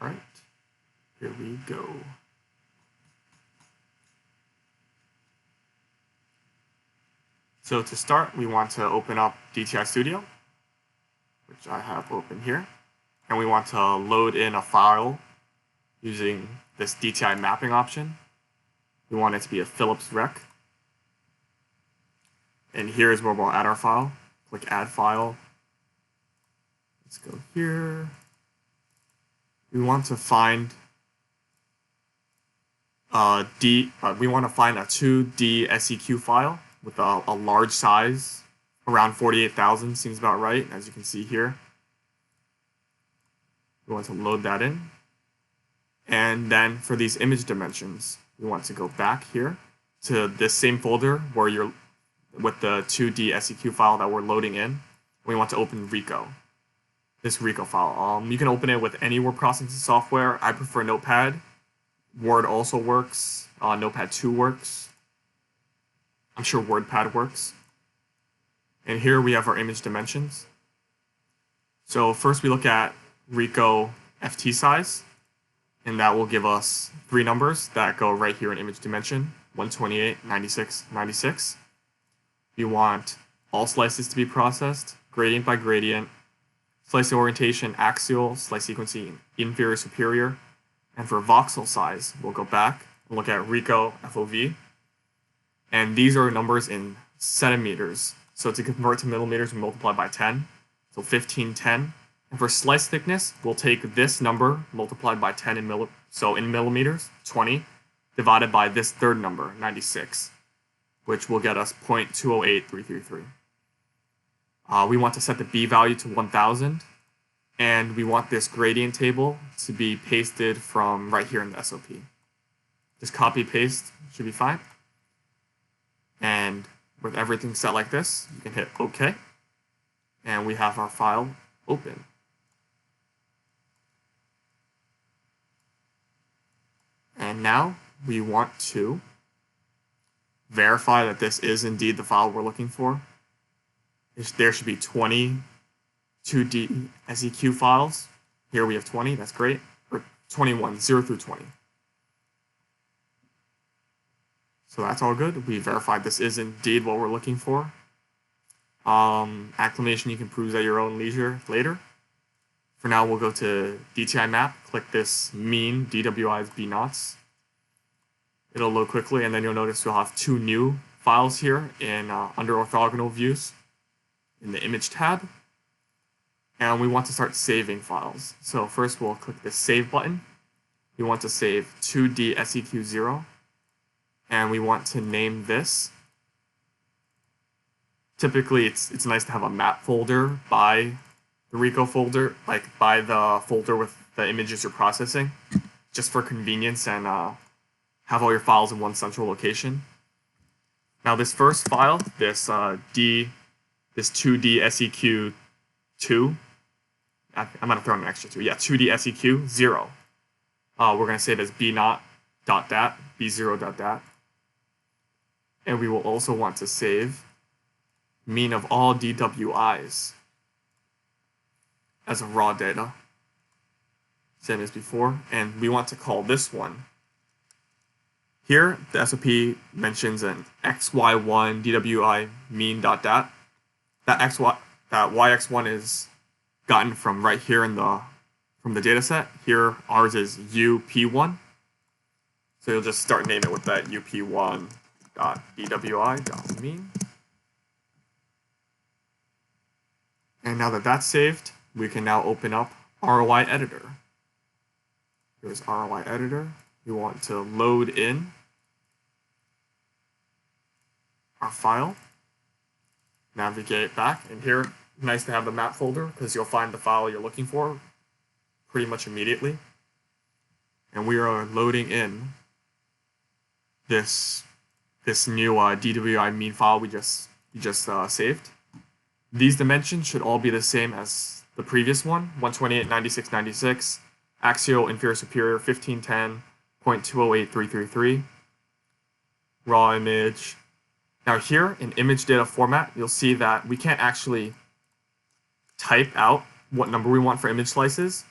All right, here we go. So to start, we want to open up DTI Studio, which I have open here. And we want to load in a file using this DTI mapping option. We want it to be a Phillips rec. And here is where we'll add our file. Click Add File. Let's go here. We want to find we want to find a 2D SEQ file with a large size, around 48,000 seems about right, as you can see here. We want to load that in. And then for these image dimensions, we want to go back here to this same folder where you're with the 2D SEQ file that we're loading in. We want to open Rico, this Rico file. You can open it with any word processing software. I prefer Notepad. Word also works. Notepad 2 works. I'm sure WordPad works. And here we have our image dimensions. So first we look at Rico FT size, and that will give us 3 numbers that go right here in image dimension, 128, 96, 96. We want all slices to be processed, gradient by gradient, slicing orientation, axial, slice sequencing, inferior, superior. And for voxel size, we'll go back and look at Rico FOV. And these are numbers in centimeters. So to convert to millimeters, we multiply by 10. So 1510. And for slice thickness, we'll take this number multiplied by 10 in millimeters, 20, divided by this third number, 96, which will get us 0.208333. We want to set the B value to 1000. And we want this gradient table to be pasted from right here in the SOP. Just copy paste should be fine. And with everything set like this, you can hit OK. And we have our file open. And now we want to verify that this is indeed the file we're looking for. There should be 20 2D SEQ files. Here we have 20, that's great. Or 21, 0 through 20. So that's all good. We verified this is indeed what we're looking for. Acclimation you can peruse at your own leisure later. For now, we'll go to DTI map, click this mean DWI's B naughts. It'll load quickly, and then you'll notice we'll have 2 new files here in under orthogonal views in the image tab. And we want to start saving files. So first we'll click the Save button. We want to save 2D SEQ0. And we want to name this. Typically, it's nice to have a map folder by the Rico folder, like by the folder with the images you're processing, just for convenience and have all your files in one central location. Now this first file, this 2D SEQ2, I'm going to throw in an extra 2. Yeah, 2D SEQ 0. We're going to save as b0.dat, b0.dat. And we will also want to save mean of all DWIs as a raw data, same as before. And we want to call this one. Here, the SOP mentions an xy1 DWI mean.dat. That yx1 is gotten from right here from the data set. Here, ours is up1. So you'll just start naming it with that up1.dwi.mean. And now that that's saved, we can now open up ROI editor. Here's ROI editor. We want to load in our file, navigate back, and here, nice to have the map folder because you'll find the file you're looking for pretty much immediately. And we are loading in this new DWI mean file we just saved. These dimensions should all be the same as the previous one, 128, 96, 96, axial, inferior, superior, 1510, 0.208333, raw image. Now here in image data format, you'll see that we can't actually type out what number we want for image slices.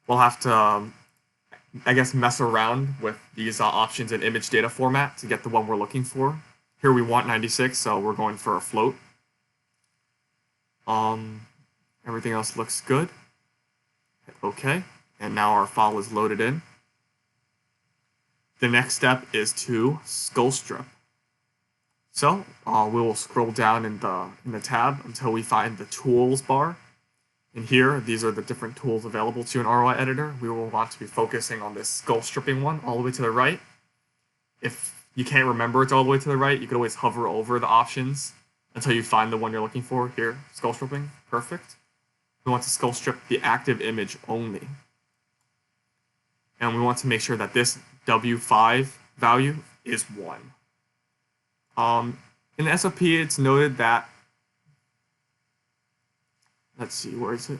We'll have to I guess, mess around with these options in image data format to get the one we're looking for. Here we want 96, so we're going for a float. Everything else looks good. Hit OK, and now our file is loaded in. The next step is to skull strip. So we will scroll down in the tab until we find the tools bar. And here, these are the different tools available to you in ROI editor. We will want to be focusing on this skull stripping one all the way to the right. If you can't remember it's all the way to the right, you can always hover over the options until you find the one you're looking for. Here, skull stripping, perfect. We want to skull strip the active image only. And we want to make sure that this W5 value is 1. In the SOP, it's noted that, let's see, where is it?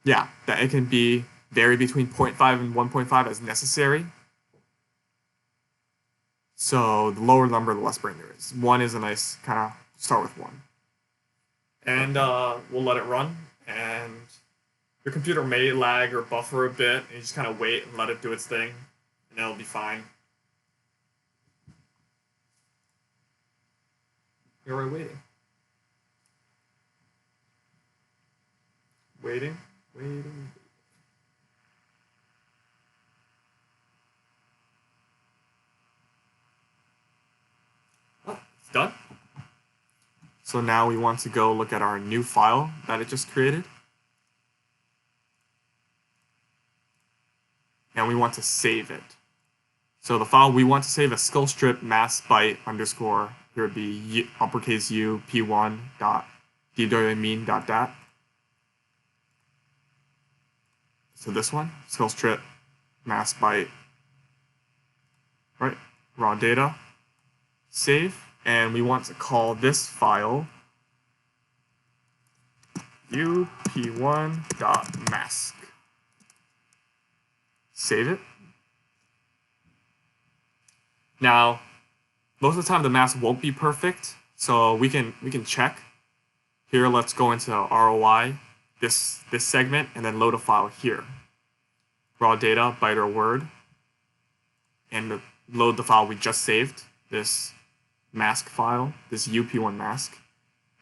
Yeah, that it can vary between 0.5 and 1.5 as necessary. So the lower number, the less brain there is. 1 is a nice kind of start with 1. And we'll let it run. And your computer may lag or buffer a bit. And you just kind of wait and let it do its thing. And it'll be fine. Here we're waiting. Waiting. Oh, it's done. So now we want to go look at our new file that it just created. And we want to save it. So the file we want to save is skullstrip mask byte underscore, here would be uppercase U p1 dot DTI. So this one, skullstrip mask byte, right? Raw data, save, and we want to call this file up1.mask. Save it. Now, most of the time the mask won't be perfect, so we can check. Here, let's go into ROI, this segment, and then load a file here. Raw data, byte or word, and load the file we just saved, this mask file, this up1 mask,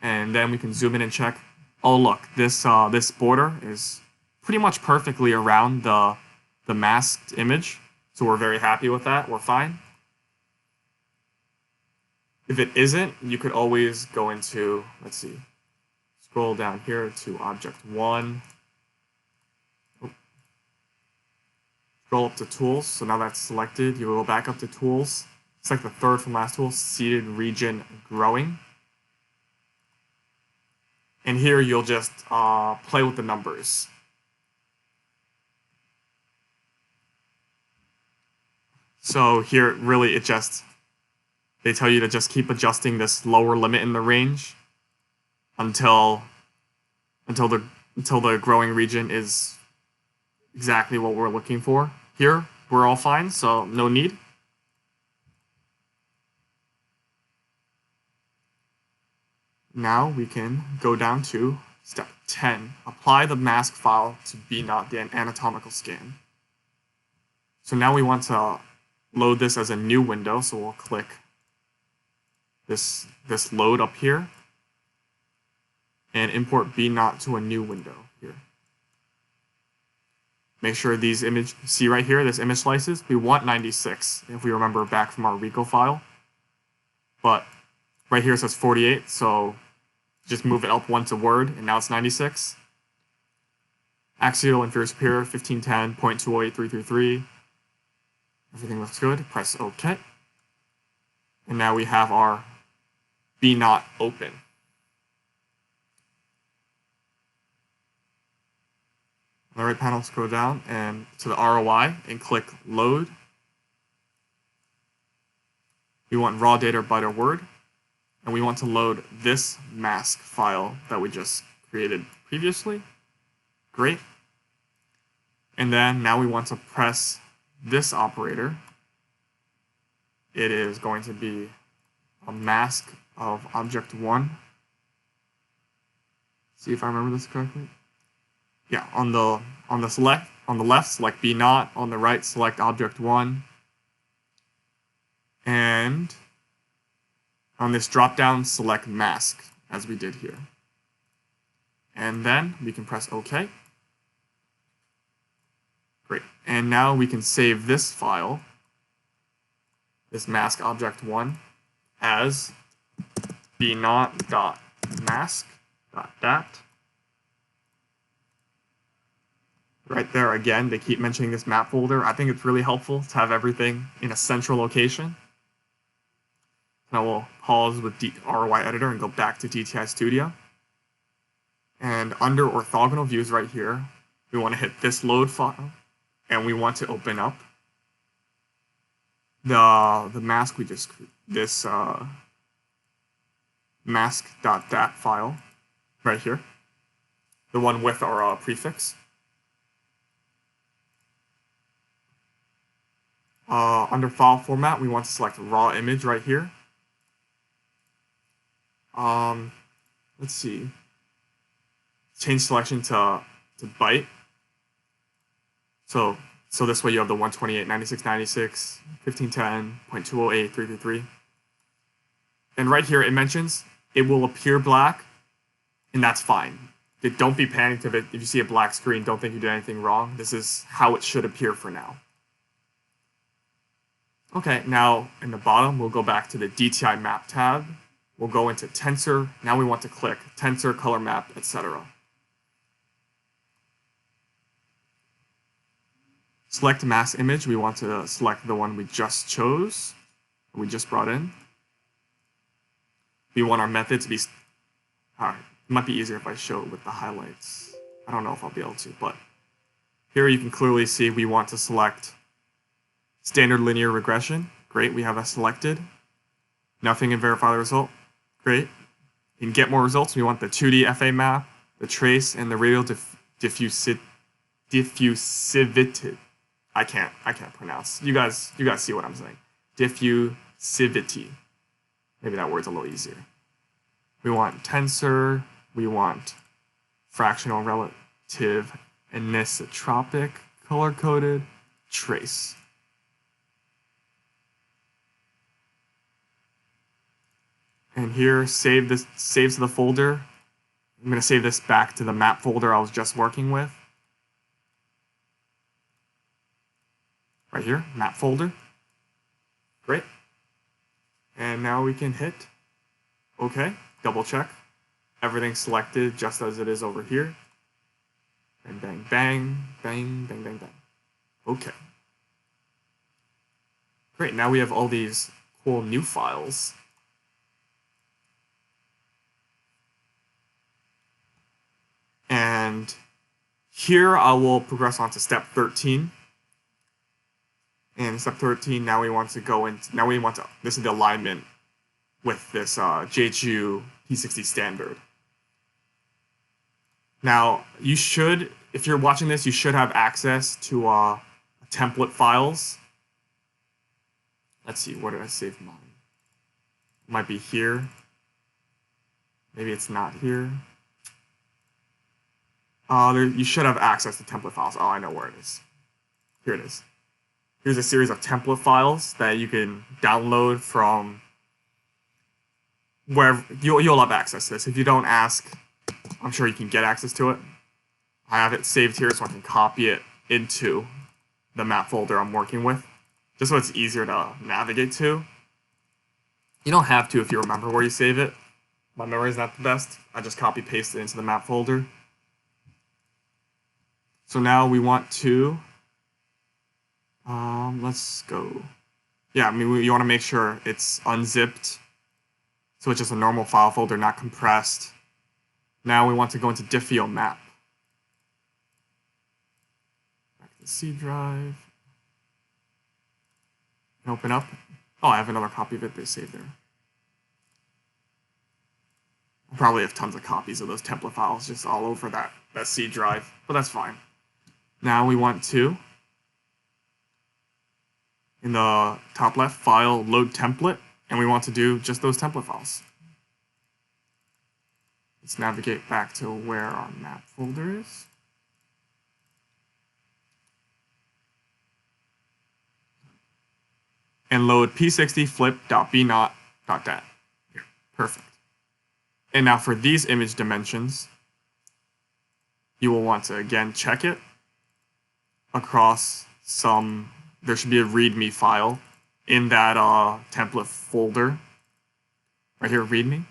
and then we can zoom in and check. Oh look, this border is pretty much perfectly around the masked image, so we're very happy with that. We're fine. If it isn't, you could always go into, let's see, scroll down here to object 1. Scroll up to tools. So now that's selected, you will go back up to tools. Select the third from last tool, seated region growing. And here you'll just play with the numbers. So here really they tell you to just keep adjusting this lower limit in the range until the growing region is exactly what we're looking for. Here, we're all fine, so no need. Now we can go down to step 10. Apply the mask file to B-not, the anatomical scan. So now we want to load this as a new window, so we'll click this load up here and import B-not to a new window here. Make sure these see right here, this image slices, we want 96 if we remember back from our Rico file. But right here it says 48, so just move it up one to Word, and now it's 96. Axial inferior superior, 1510, 0.208333. Everything looks good. Press OK. And now we have our B-not open. On the right panel, scroll down and to the ROI and click Load. We want raw data, byte, or word. And we want to load this mask file that we just created previously. Great. And then now we want to press this operator. It is going to be a mask of object 1. See if I remember this correctly. Yeah, on the on the left, select B naught. On the right, select object 1. And on this drop-down, select mask, as we did here. And then we can press OK. Great. And now we can save this file, this mask object 1, as b naught.mask.dat. Right there again, they keep mentioning this map folder. I think it's really helpful to have everything in a central location. Now we'll pause with ROI editor and go back to DTI Studio. And under orthogonal views right here, we want to hit this load file, and we want to open up the mask we just this mask.dat file right here, the one with our prefix. Under file format, we want to select raw image right here. Let's see. Change selection to byte. So this way you have the 128, 96, 96, 1510, 0.208, 333. And right here it mentions it will appear black, and that's fine. Don't be panicked if you see a black screen. Don't think you did anything wrong. This is how it should appear for now. Okay, now in the bottom, we'll go back to the DTI map tab. We'll go into tensor. Now we want to click tensor, color map, etc. Select mask image. We want to select the one we just chose, we just brought in. We want our method to be, it might be easier if I show it with the highlights. I don't know if I'll be able to, but here you can clearly see we want to select standard linear regression. Great, we have that selected. Nothing in verify the result. Great. In get more results, we want the 2D FA map, the trace, and the radial diffusivity. I can't pronounce. You guys see what I'm saying. Diffusivity. Maybe that word's a little easier. We want tensor. We want fractional relative anisotropic, color-coded, trace. And here, saves to the folder. I'm going to save this back to the map folder I was just working with. Right here, map folder. Great. And now we can hit OK, double check. Everything's selected just as it is over here. And bang, bang, bang, bang, bang, bang. OK. Great, now we have all these cool new files. And here I will progress on to step 13. And step 13, now we want to go into, this is the alignment with this JHU P60 standard. Now, you should, if you're watching this, you should have access to template files. Let's see, where did I save mine? It might be here. Maybe it's not here. You should have access to template files. Oh, I know where it is. Here it is. Here's a series of template files that you can download from wherever. You'll have access to this. If you don't ask, I'm sure you can get access to it. I have it saved here so I can copy it into the map folder I'm working with, just so it's easier to navigate to. You don't have to if you remember where you save it. My memory is not the best. I just copy paste it into the map folder. So now we want to, let's go. Yeah, I mean, you want to make sure it's unzipped. So it's just a normal file folder, not compressed. Now we want to go into DiffeoMap. Back to the C drive. And open up. Oh, I have another copy of it they saved there. I probably have tons of copies of those template files just all over that C drive, but that's fine. Now we want to, in the top left, file load template, and we want to do just those template files. Let's navigate back to where our map folder is. and load p60 flip.b0.dat. Here, perfect. And now for these image dimensions, you will want to again check it across there should be a README file in that template folder. Right here, README.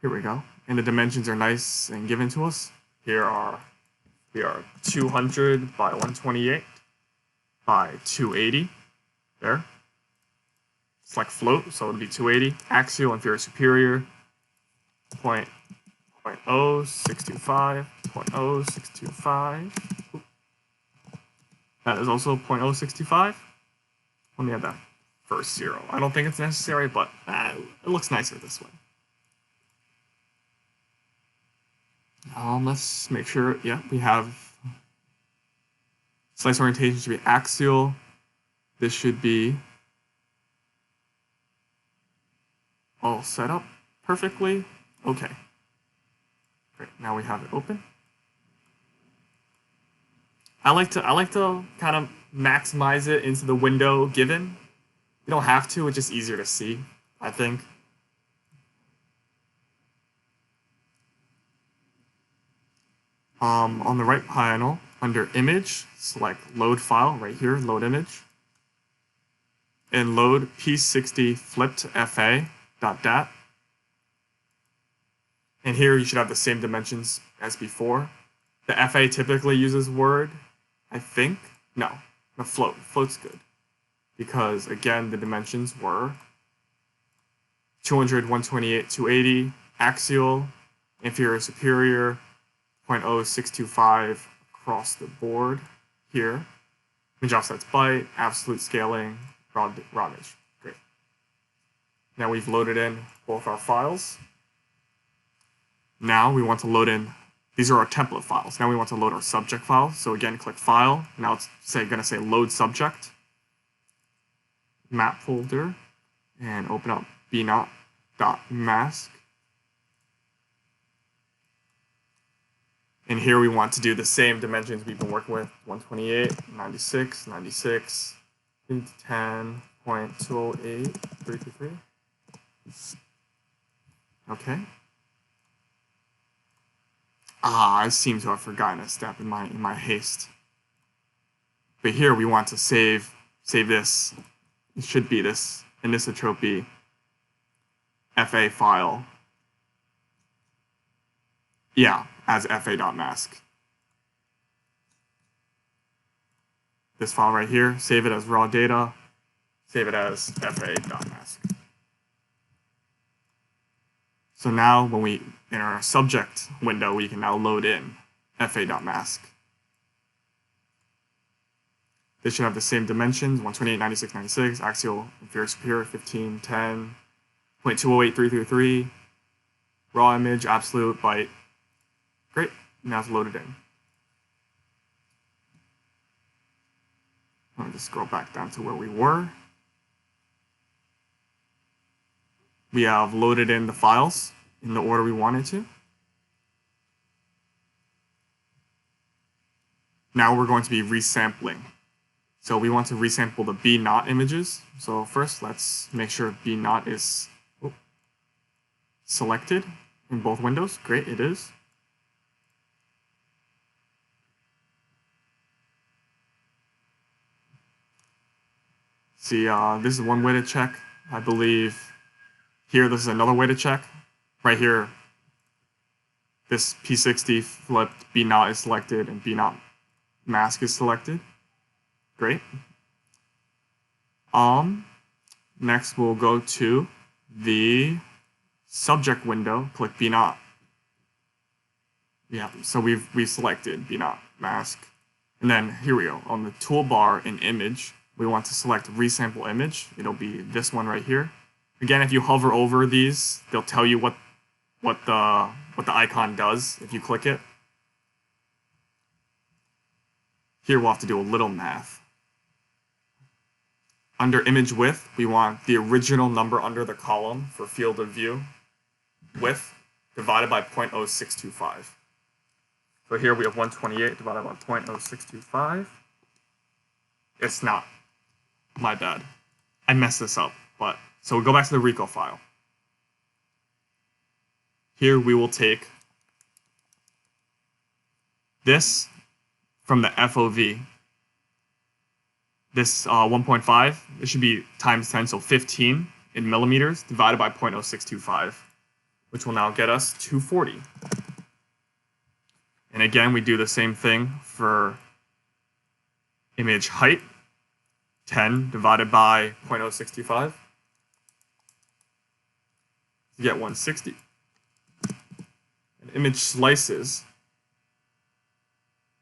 Here we go. And the dimensions are nice and given to us. We are 200 by 128 by 280. There. Select float, so it would be 280. Axial, inferior, superior. 0.0625. 0.0625. That is also 0.0625. Let me add that first 0. I don't think it's necessary, but it looks nicer this way. Let's make sure, yeah, we have slice orientation should be axial. This should be all set up perfectly. Okay. Great. Now we have it open. I like to kind of maximize it into the window given. You don't have to, it's just easier to see, I think. On the right panel, under image, select load file right here, load image. And load p60 flipped fa.dat. And here you should have the same dimensions as before. The FA typically uses Word, I think. No, float. Float's good. Because again, the dimensions were 200, 128, 280, axial, inferior, superior, 0.0625 across the board here. Image offsets byte, absolute scaling, raw image. Great. Now we've loaded in both our files. Now we want to load in, these are our template files. Now we want to load our subject file. So again, click File. Now it's going to say Load Subject. Map folder. And open up b0.mask. And here we want to do the same dimensions we've been working with. 128, 96, 96, 10.208, 333. Okay. I seem to have forgotten a step in my haste. But here we want to save this. It should be this anisotropy FA file. Yeah, as fa.mask. This file right here, save it as raw data, save it as fa.mask. So now when we, in our subject window, we can now load in fa.mask. This should have the same dimensions, 128, 96, 96, axial, inferior, superior, 15, 10, 0.208, 333, raw image, absolute, byte. Great, now it's loaded in. Let me just scroll back down to where we were. We have loaded in the files in the order we wanted to. Now we're going to be resampling. So we want to resample the B0 images. So first, let's make sure B0 is selected in both windows. Great, it is. See, this is one way to check. I believe here, this is another way to check. Right here, this P60 flipped B0 is selected and B0 mask is selected. Great. Next, we'll go to the subject window, click B0. Yeah, so we've selected B0 mask. And then here we go, on the toolbar in image, we want to select resample image. It'll be this one right here. Again, if you hover over these, they'll tell you what the icon does if you click it. Here we'll have to do a little math. Under image width, we want the original number under the column for field of view width divided by 0.0625. So here we have 128 divided by 0.0625. It's not. my bad. I messed this up, but so we go back to the Rico file. Here we will take this from the FOV. This 1.5, it should be times 10, so 15 in millimeters divided by 0.0625, which will now get us 240. And again, we do the same thing for image height, 10 divided by 0.0625. You get 160. And image slices,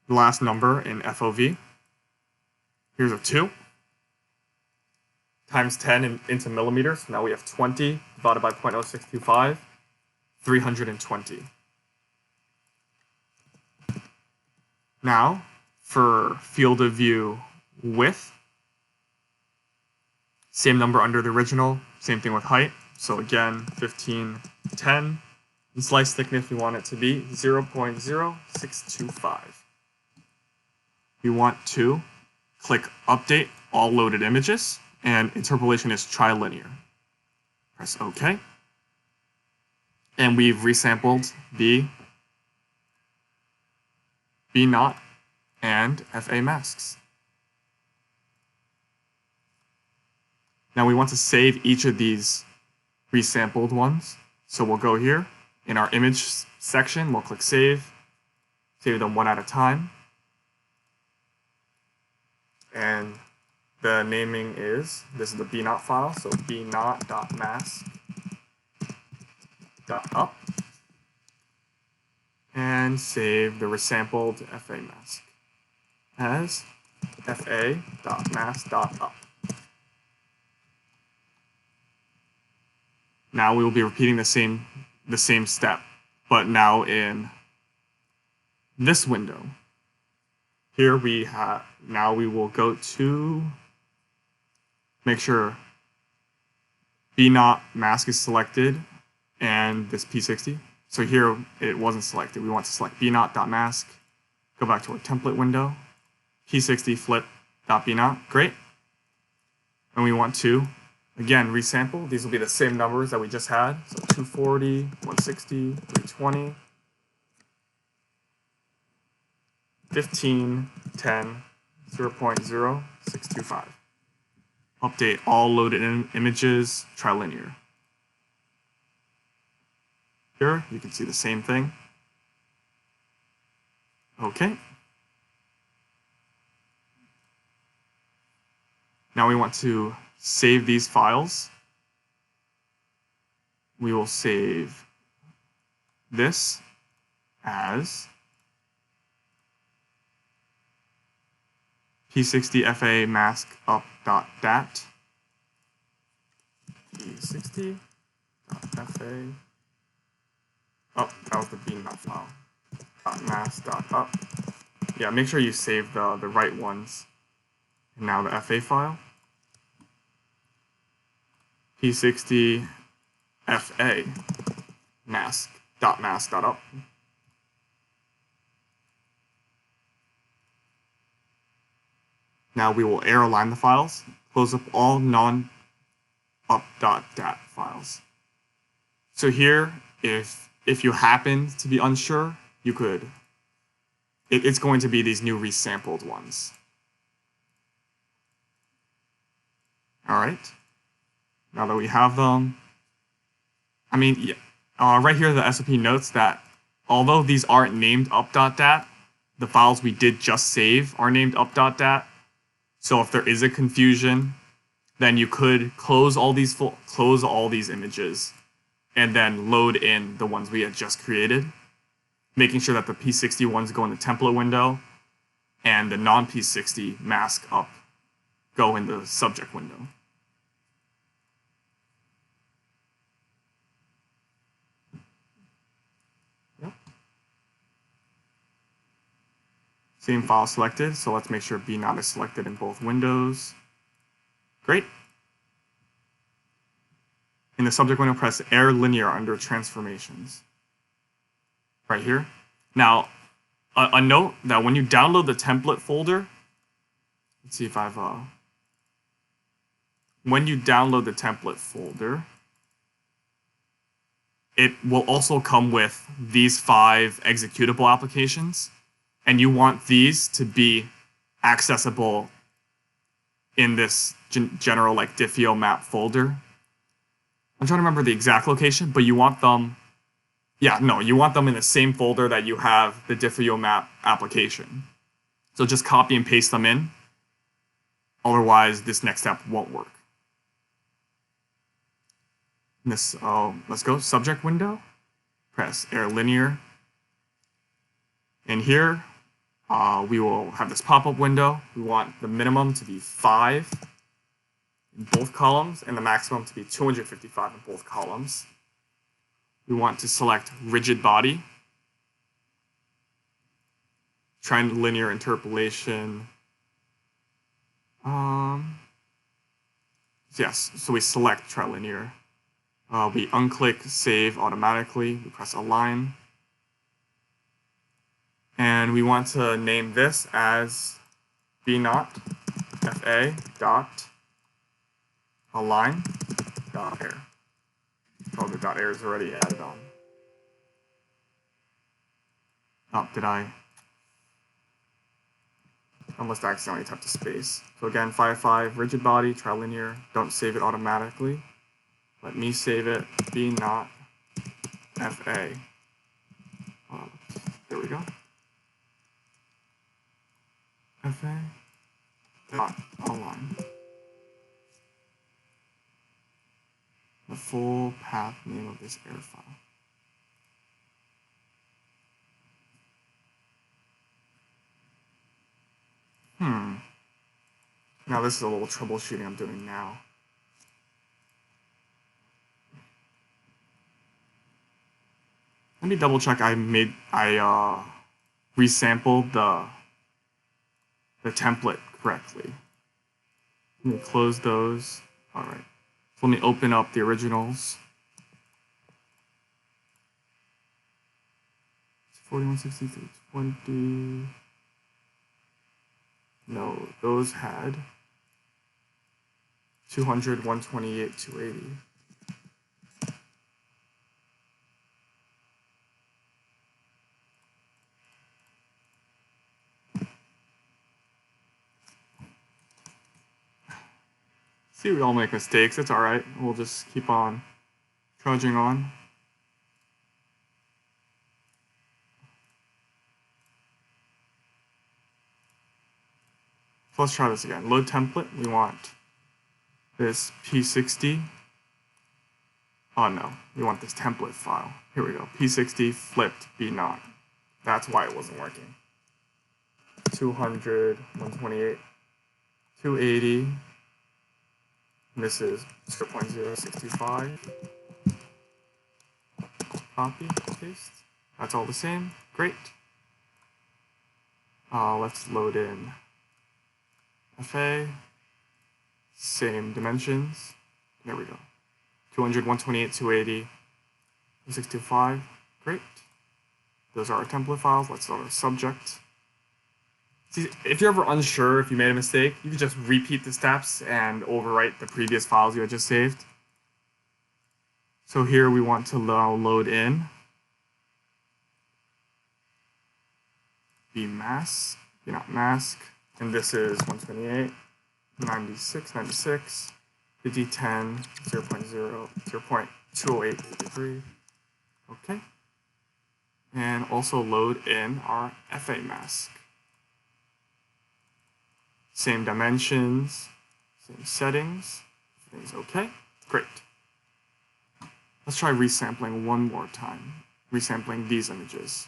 the last number in FOV. Here's a 2 times 10 into millimeters. Now we have 20 divided by 0.0625, 320. Now, for field of view width, same number under the original, same thing with height. So again, 15, 10. And slice thickness, we want it to be 0.0625. We want to click Update All Loaded Images, and interpolation is trilinear. Press OK. And we've resampled the B0 and FA masks. Now we want to save each of these resampled ones. So we'll go here in our image section, we'll click Save, save them one at a time. And the naming is, this is the B0 file, so b0.mask.up. And save the resampled FA mask as fa.mask.up. Now we will be repeating the same step, but now in this window. Here we have, now we will go to make sure B0 mask is selected and this P60. So here it wasn't selected. We want to select b0.mask, go back to our template window, P60 flip.b0, great. And we want to, again, resample. These will be the same numbers that we just had. So 240, 160, 320. 15, 10, 0.0625. Update all loaded images, trilinear. Here, you can see the same thing. Okay. Now we want to save these files. We will save this as P60 FA mask up.dat. P60 FA. Oh, that was the B0 file. .mask.up. Yeah, make sure you save the right ones. And now the FA file. P60 FA mask.mask.up. Now we will arrow line the files, close up all non-up.dat files. So here, if you happen to be unsure, you could, it's going to be these new resampled ones. All right, now that we have them, right here the SOP notes that although these aren't named up.dat, the files we did just save are named up.dat. So if there is a confusion, then you could close all these images and then load in the ones we had just created, making sure that the P60 ones go in the template window and the non-P60 mask up go in the subject window. Same file selected, so let's make sure B0 is selected in both windows. Great. In the subject window, press Air Linear under Transformations. Right here. Now, a note that when you download the template folder, let's see if I've when you download the template folder, it will also come with these 5 executable applications, and you want these to be accessible in this general like DiffeoMap folder. I'm trying to remember the exact location, but you want them, you want them in the same folder that you have the DiffeoMap application. So just copy and paste them in. Otherwise, this next step won't work. This, let's go, subject window, press air linear. And here, we will have this pop-up window. We want the minimum to be 5 in both columns and the maximum to be 255 in both columns. We want to select rigid body, trilinear interpolation. Yes, so we select trilinear. We unclick save automatically. We press align. And we want to name this as b0 fa dot align dot air. Oh, the dot air is already added on. Oh, did I must accidentally type a space. So again, 5 rigid body, trilinear. Don't save it automatically. Let me save it. b0 fa. There we go. fa dot align. The full path name of this air file. Now this is a little troubleshooting I'm doing now. Let me double check I resampled the template correctly. Let me close those. All right. So let me open up the originals. 4160 20. No, those had 200, 128, 280. See, we all make mistakes. It's all right. We'll just keep on trudging on. So let's try this again. Load template. We want this P60. Oh no, we want this template file. Here we go. P60 flipped B0. That's why it wasn't working. 200, 128, 280. This is 0.065. Copy, paste. That's all the same. Great. Let's load in FA. Same dimensions. There we go. 200, 128, 280, 625. Great. Those are our template files. Let's load our subject. See, if you're ever unsure if you made a mistake, you can just repeat the steps and overwrite the previous files you had just saved. So here we want to now load in mask, not mask, and this is 128, 96, 96, 5010, 0.20883. Okay. And also load in our FA mask. Same dimensions, same settings, everything's okay. Great. Let's try resampling one more time. Resampling these images.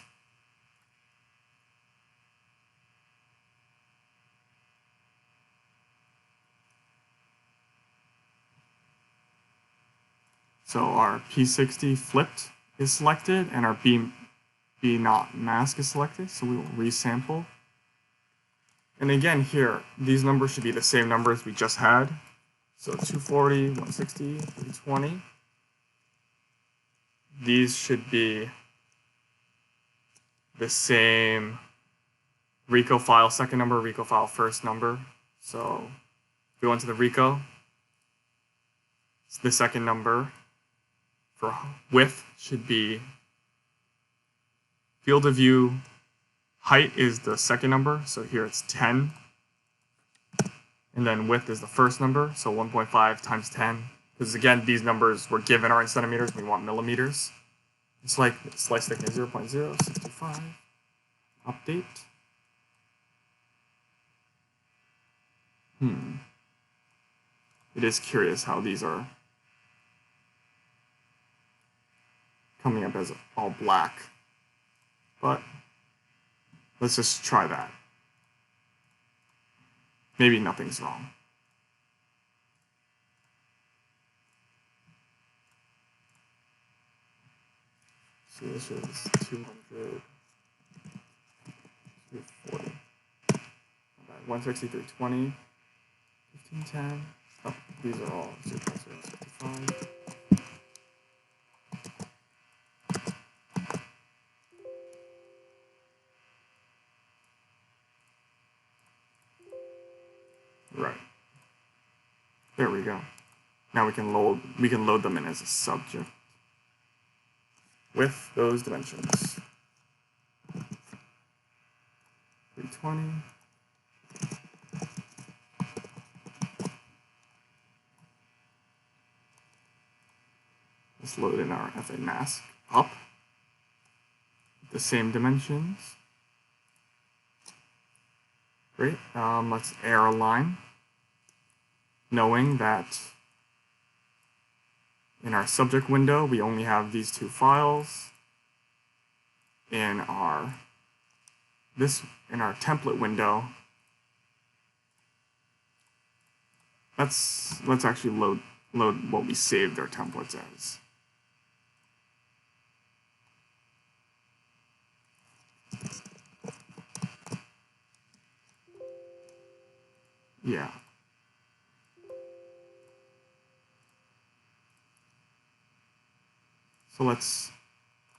So our P60 flipped is selected and our B0 mask is selected. So we will resample. And again here, these numbers should be the same numbers we just had. So 240, 160, 320. These should be the same RICO file second number, RICO file first number. So if we go into the RICO, the second number for width should be field of view. Height is the second number, so here it's 10. And then width is the first number, so 1.5 times 10. Because again, these numbers were given are in centimeters, we want millimeters. It's like slice thickness 0.065. Update. It is curious how these are coming up as all black. But let's just try that. Maybe nothing's wrong. So this is 200, 240, 160, 320, 1510. Oh, these are all 0.065. Right. There we go. Now we can load them in as a subject with those dimensions. 320. Let's load in our FA mask up. The same dimensions. Great. Let's air align, knowing that in our subject window we only have these two files. In our template window, let's actually load what we saved our templates as. Yeah. So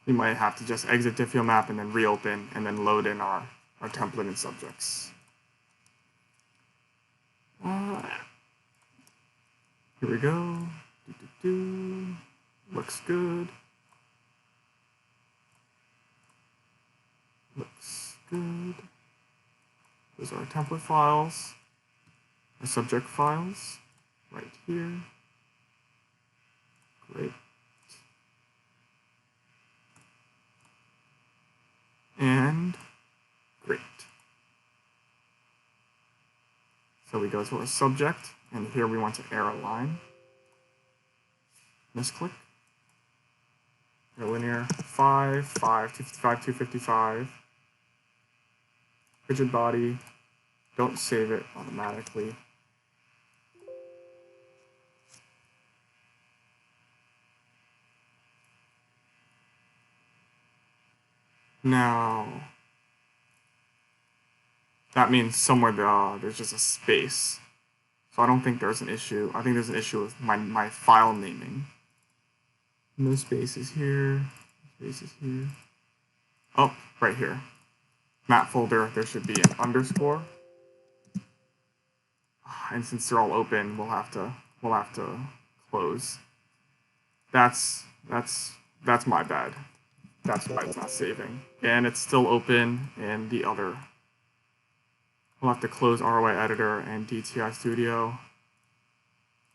we might have to just exit DiffeoMap and then reopen and then load in our template and subjects. Here we go. Looks good. Looks good. Those are our template files. Our subject files right here. Great. And great. So we go to our subject, and here we want to air align. Misclick. Linear 5, 5, 255, 255. Rigid body. Don't save it automatically. Now, that means somewhere there's just a space. So I don't think there's an issue. I think there's an issue with my file naming. No spaces here. Spaces here. Oh, right here. Map folder, there should be an underscore. And since they're all open, we'll have to close. That's my bad. That's why it's not saving. And it's still open in the other. We'll have to close ROI editor and DTI Studio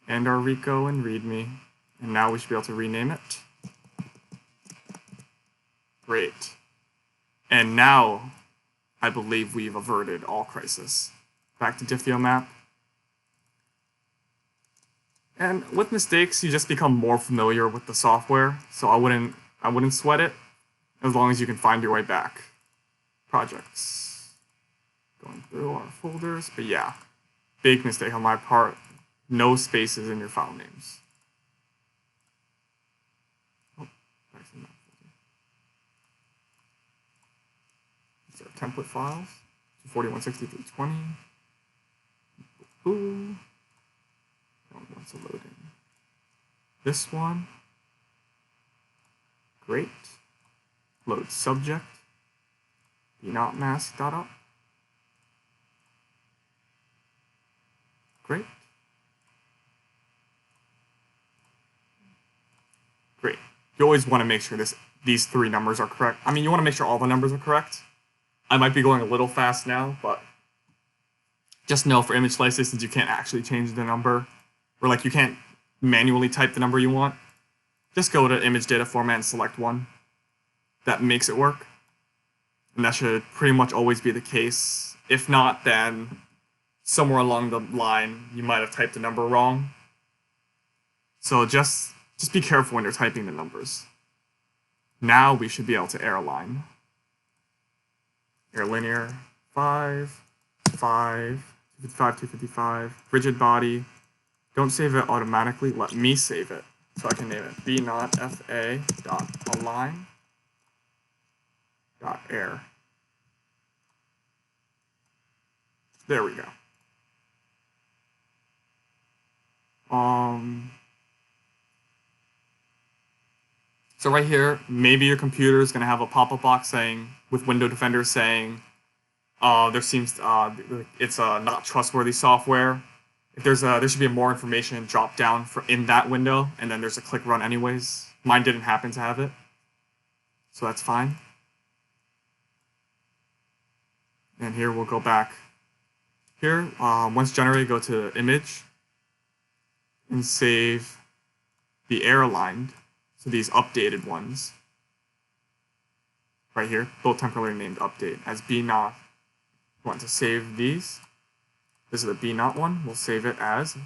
and our Rico and README. And now we should be able to rename it. Great. And now I believe we've averted all crisis. Back to DiffeoMap. And with mistakes, you just become more familiar with the software. So I wouldn't sweat it as long as you can find your way back. Projects. Going through our folders, but yeah, big mistake on my part. No spaces in your file names. Oh, back to that folder. These are template files. 240, 160, 320. Ooh. Don't want to load in. This one. Great. Load subject. Not mask dot up. Great. you always want to make sure these three numbers are correct. I mean, you want to make sure all the numbers are correct. I might be going a little fast now, but just know for image slices, since you can't actually change the number, or like you can't manually type the number you want, just go to image data format and select one. That makes it work. And that should pretty much always be the case. If not, then somewhere along the line, you might have typed the number wrong. So just be careful when you're typing the numbers. Now we should be able to airline. Air linear, 5, 255, 255, rigid body. Don't save it automatically, let me save it. So I can name it b0fa.align.air. There we go. So right here, maybe your computer is going to have a pop-up box saying, with Window Defender saying, it's not trustworthy software. If there should be more information drop down in that window, and then there's a click run anyways. Mine didn't happen to have it, so that's fine. And here we'll go back. Here, once generated, go to image and save the air aligned. So these updated ones, right here, both temporarily named update as B0. We want to save these. This is the B0 one. We'll save it as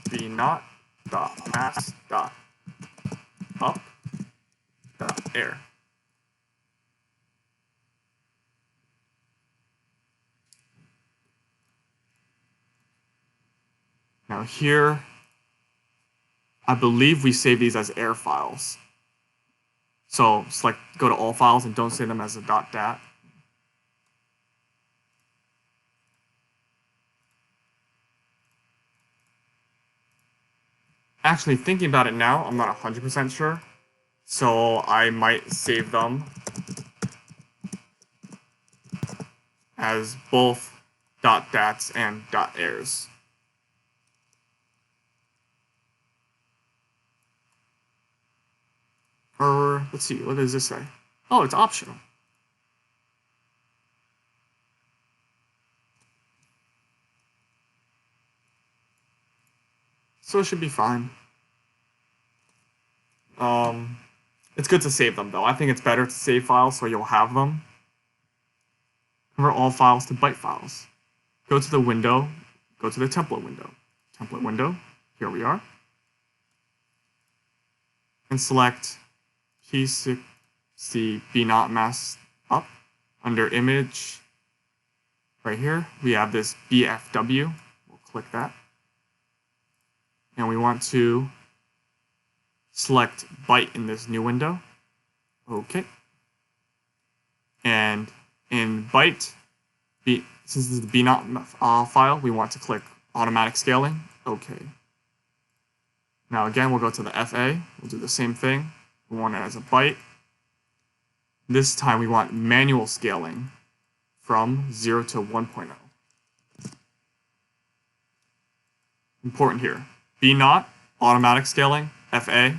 B0.mass.up.air. Now here, I believe we save these as air files. So select, go to all files and don't save them as a .dat. Actually, thinking about it now, I'm not 100% sure. So I might save them as both .dats and .airs. Or, let's see, what does this say? Oh, it's optional. So it should be fine. It's good to save them, though. I think it's better to save files so you'll have them. Convert all files to byte files. Go to the window, go to the template window. Template window, here we are. And select P6C B0 mass up. Under image, right here, we have this BFW. We'll click that. And we want to select byte in this new window. Okay. And in byte, since this is the B0 file, we want to click automatic scaling. Okay. Now again, we'll go to the FA. We'll do the same thing. We want it as a byte. This time we want manual scaling from 0 to 1.0. Important here. B0, automatic scaling, FA,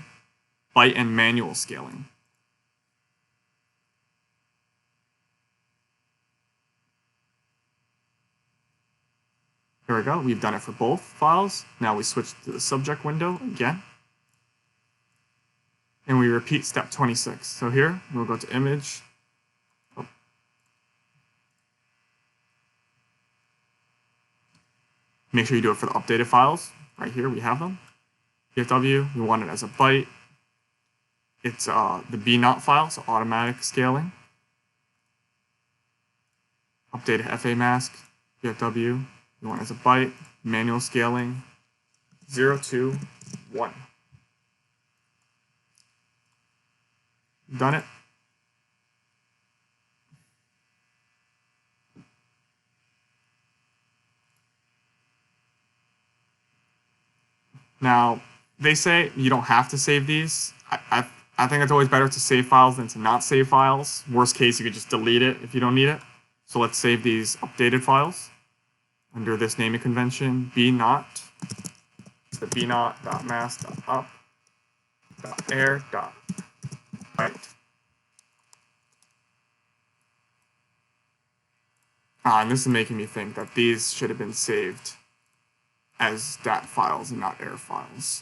byte and manual scaling. Here we go, we've done it for both files. Now we switch to the subject window again. And we repeat step 26. So here, we'll go to image. Make sure you do it for the updated files. Right here, we have them. PFW, we want it as a byte. It's the B0 file, so automatic scaling. Updated FA mask, PFW, we want it as a byte. Manual scaling, 0 to 1. Done it. Now, they say you don't have to save these. I think it's always better to save files than to not save files. Worst case, you could just delete it if you don't need it. So let's save these updated files under this naming convention, B0, the B0.mass.up.air. Right. And this is making me think that these should have been saved as DAT files and not AIR files.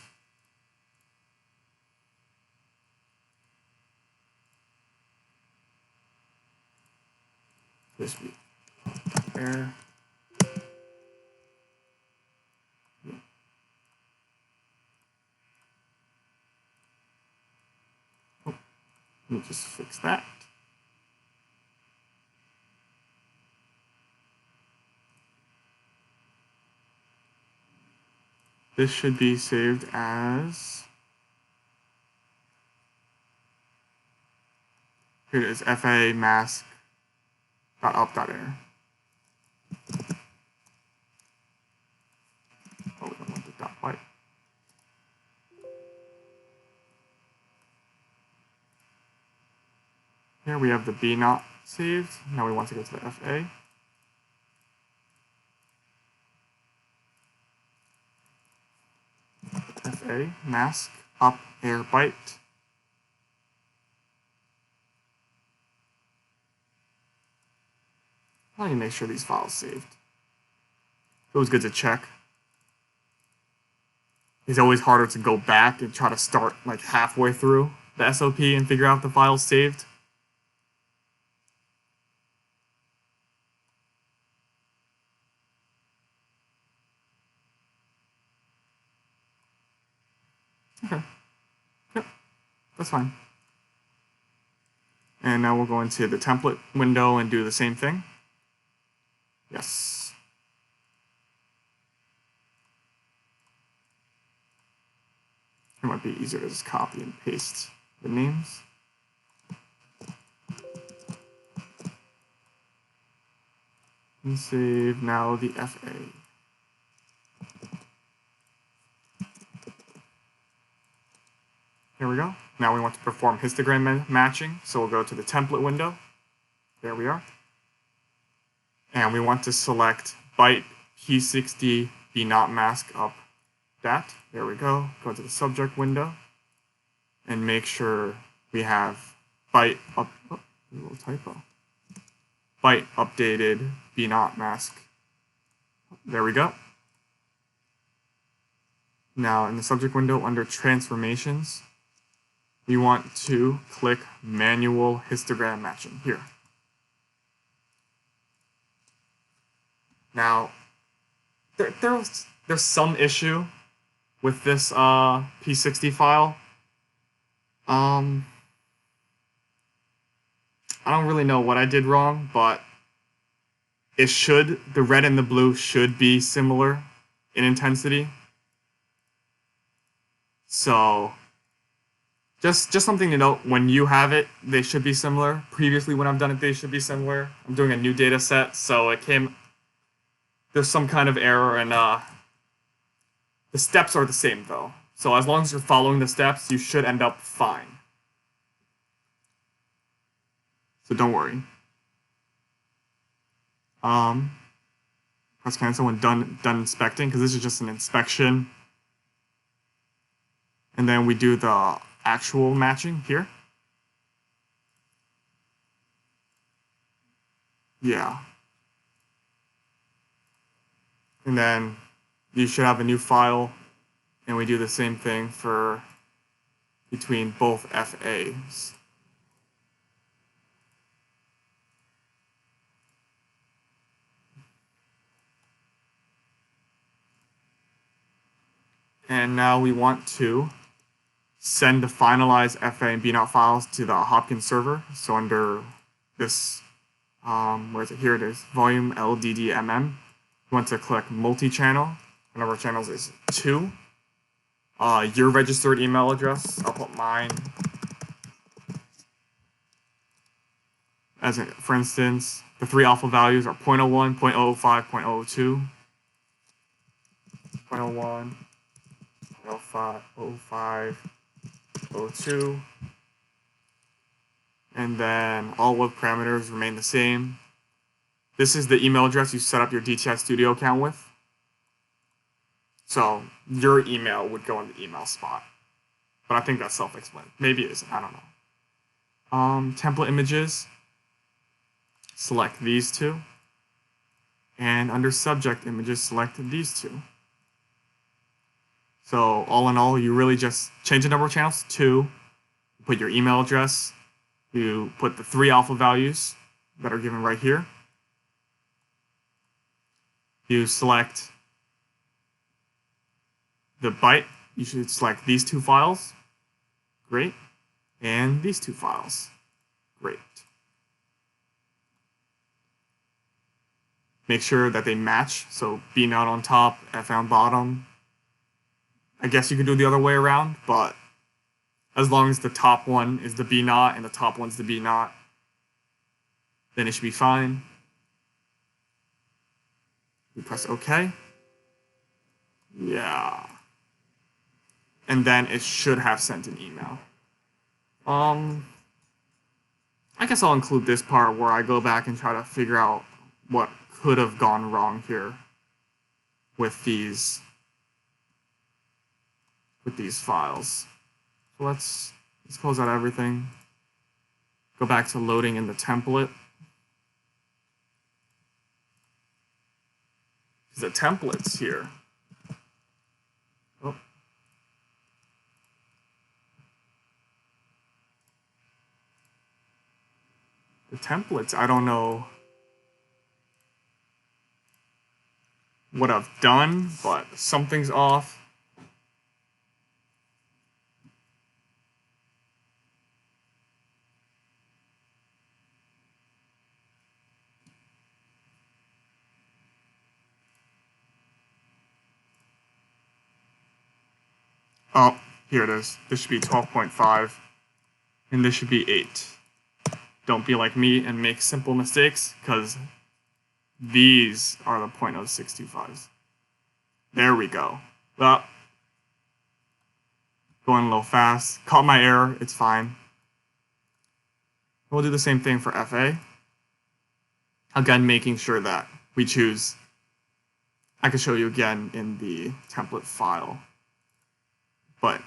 This would be AIR. Oh, let me just fix that. This should be saved as, here it is, fa mask.up.air. Oh, we don't want the dot byte. Here we have the B not saved. Now we want to go to the FA. FA mask up air byte. I need to make sure these files saved. It was good to check. It's always harder to go back and try to start like halfway through the SOP and figure out the files saved. Okay. Yep, that's fine. And now we'll go into the template window and do the same thing. Yes. It might be easier to just copy and paste the names. And save now the FA. Here we go. Now we want to perform histogram matching, so we'll go to the template window. There we are. And we want to select byte P60 B not mask up dat. There we go. Go to the subject window and make sure we have byte up. Oh, a little typo. Byte updated B not mask. There we go. Now in the subject window under transformations, we want to click manual histogram matching here. Now, there's some issue with this P60 file. I don't really know what I did wrong, but the red and the blue should be similar in intensity. So, just something to note, when you have it, they should be similar. Previously, when I've done it, they should be similar. I'm doing a new data set, so there's some kind of error, and the steps are the same, though. So as long as you're following the steps, you should end up fine. So don't worry. Press cancel when done inspecting, because this is just an inspection. And then we do the actual matching here. Yeah. And then you should have a new file, and we do the same thing for between both FAs. And now we want to send the finalized FA and BNOT files to the Hopkins server. So under this, where is it? Here it is, volume LDDMM. You want to click multi-channel. The number of channels is 2. Your registered email address, I'll put mine. For instance, the 3 alpha values are 0.01, 0.05, 0.02. 0.01, 0.05, 0.05, 0.02. And then all web parameters remain the same. This is the email address you set up your DTI Studio account with. So your email would go in the email spot. But I think that's self-explanatory. Maybe it isn't, I don't know. template images, select these two. And under subject images, select these two. So all in all, you really just change the number of channels to 2, put your email address, you put the 3 alpha values that are given right here. You select the byte, you should select these 2 files, great, and these 2 files, great. Make sure that they match, so B not on top, F on bottom. I guess you could do the other way around, but as long as the top one is the B not and the top one's the B not, then it should be fine. You press OK. Yeah. And then it should have sent an email. I guess I'll include this part where I go back and try to figure out what could have gone wrong here with these files. So let's close out everything. Go back to loading in the template. The templates here. Oh. The templates, I don't know what I've done, but something's off. Oh, here it is. This should be 12.5, and this should be 8. Don't be like me and make simple mistakes, because these are the .0625s. There we go. Well, going a little fast. Caught my error, it's fine. We'll do the same thing for FA. Again, making sure that we choose, I can show you again in the template file. But,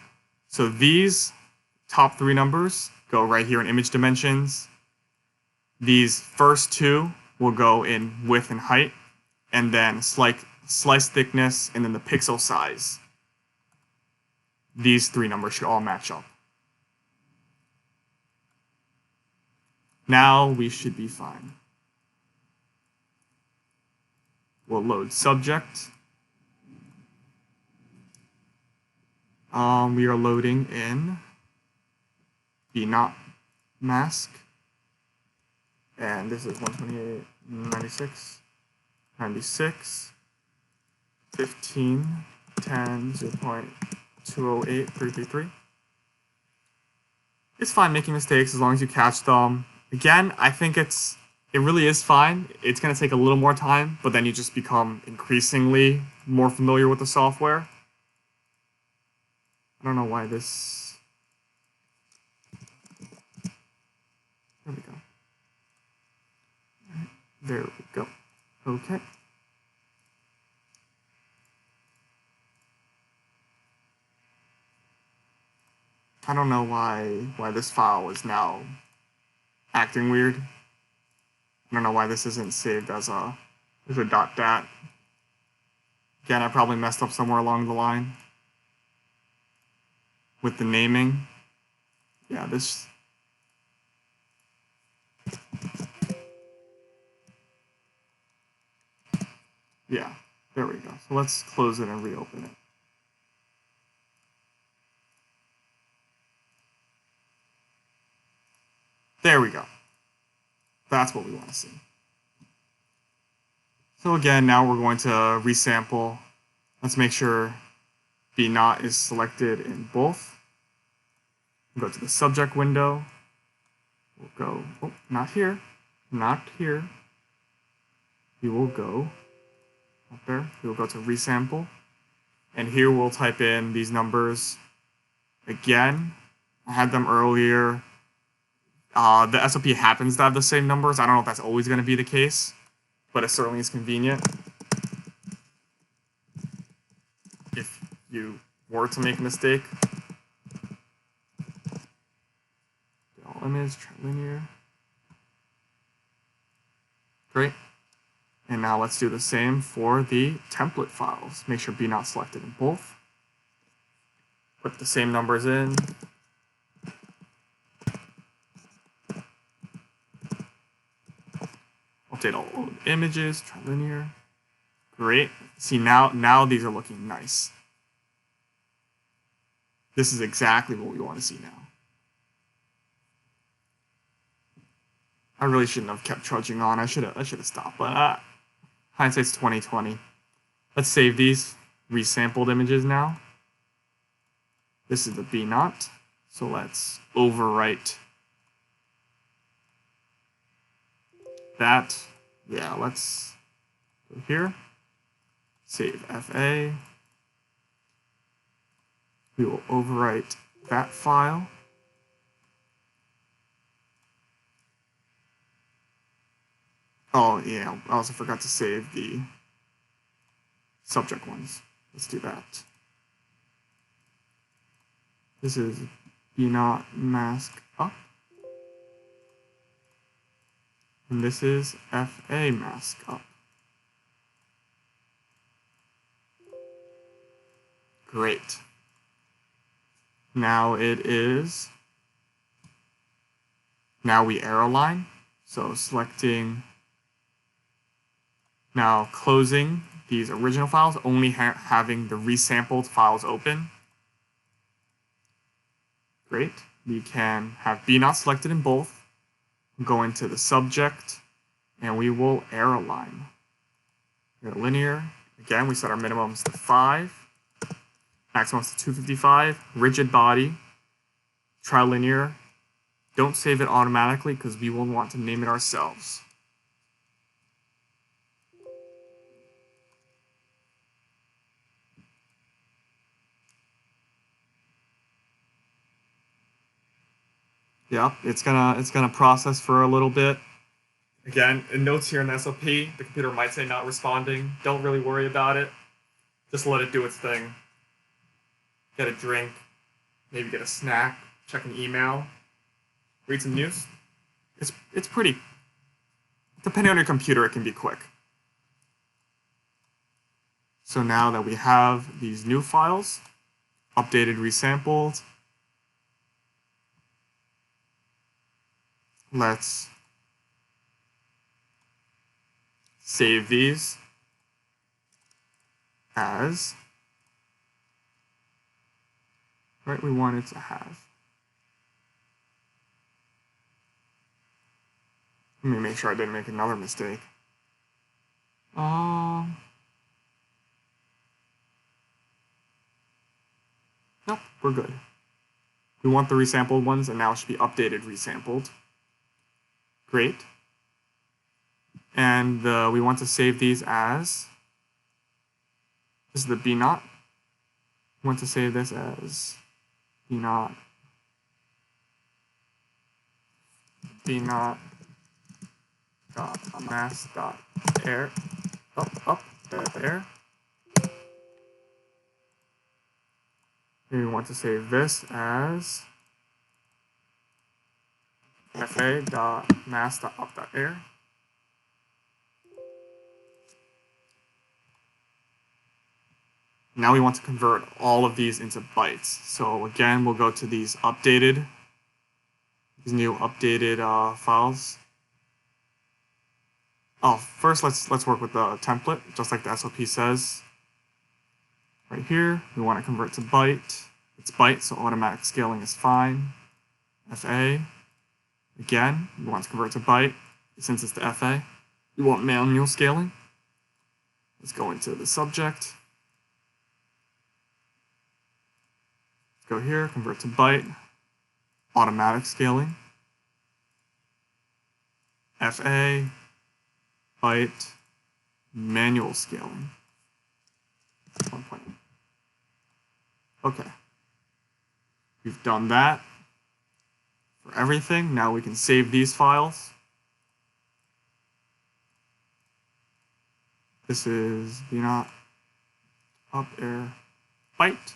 so these top 3 numbers go right here in image dimensions. These first 2 will go in width and height, and then slice thickness, and then the pixel size. These 3 numbers should all match up. Now we should be fine. We'll load subject. We are loading in B not mask. And this is 128, 96, 96, 15, 10, 0.208333. It's fine making mistakes as long as you catch them. Again, I think it really is fine. It's going to take a little more time, but then you just become increasingly more familiar with the software. I don't know why this... There we go. There we go. Okay. I don't know why this file is now acting weird. I don't know why this isn't saved as a .dat. Again, I probably messed up somewhere along the line with the naming. Yeah, this... Yeah, there we go. So let's close it and reopen it. There we go. That's what we want to see. So again, now we're going to resample. Let's make sure B not is selected in both. We'll go to the subject window. We'll go, oh, not here, not here. We will go up there. We will go to resample. And here we'll type in these numbers. Again, I had them earlier. The SOP happens to have the same numbers. I don't know if that's always going to be the case, but it certainly is convenient. If you were to make a mistake, image, trilinear. Great. And now let's do the same for the template files. Make sure B not selected in both. Put the same numbers in. Update all images, trilinear. Great. See, now these are looking nice. This is exactly what we want to see now. I really shouldn't have kept trudging on. I should have stopped, but hindsight's 2020. Let's save these resampled images now. This is the B not. So let's overwrite that. Yeah, let's go here. Save FA. We will overwrite that file. Oh, yeah, I also forgot to save the subject ones. Let's do that. This is B not mask up. And this is FA mask up. Great. Now it is, now we arrow line. So selecting, now closing these original files, only having the resampled files open. Great. We can have B not selected in both. Go into the subject, and we will arrow line. Linear. Again, we set our minimums to 5. Maximums to 255. Rigid body. Trilinear. Don't save it automatically because we will want to name it ourselves. Yep, it's gonna process for a little bit. Again, in notes here in the SOP, the computer might say not responding. Don't really worry about it. Just let it do its thing. Get a drink, maybe get a snack, check an email, read some news. It's pretty, depending on your computer, it can be quick. So now that we have these new files, updated, resampled, let's save these as what we wanted to have. Let me make sure I didn't make another mistake. Nope, we're good. We want the resampled ones, and now it should be updated resampled. Great. And we want to save these as, this is the B not. We want to save this as B not dot mask dot air up there. And we want to save this as fa dot mask dot up dot air. Now we want to convert all of these into bytes. So again, we'll go to these new updated files. Oh, first let's work with the template, just like the SOP says. Right here, we want to convert to byte. It's byte, so automatic scaling is fine. FA. Again, we want to convert to byte. Since it's the FA, we want manual scaling. Let's go into the subject. Go here, convert to byte, automatic scaling, FA, byte, manual scaling. 1.0. Okay. We've done that for everything. Now we can save these files. This is B not up air byte.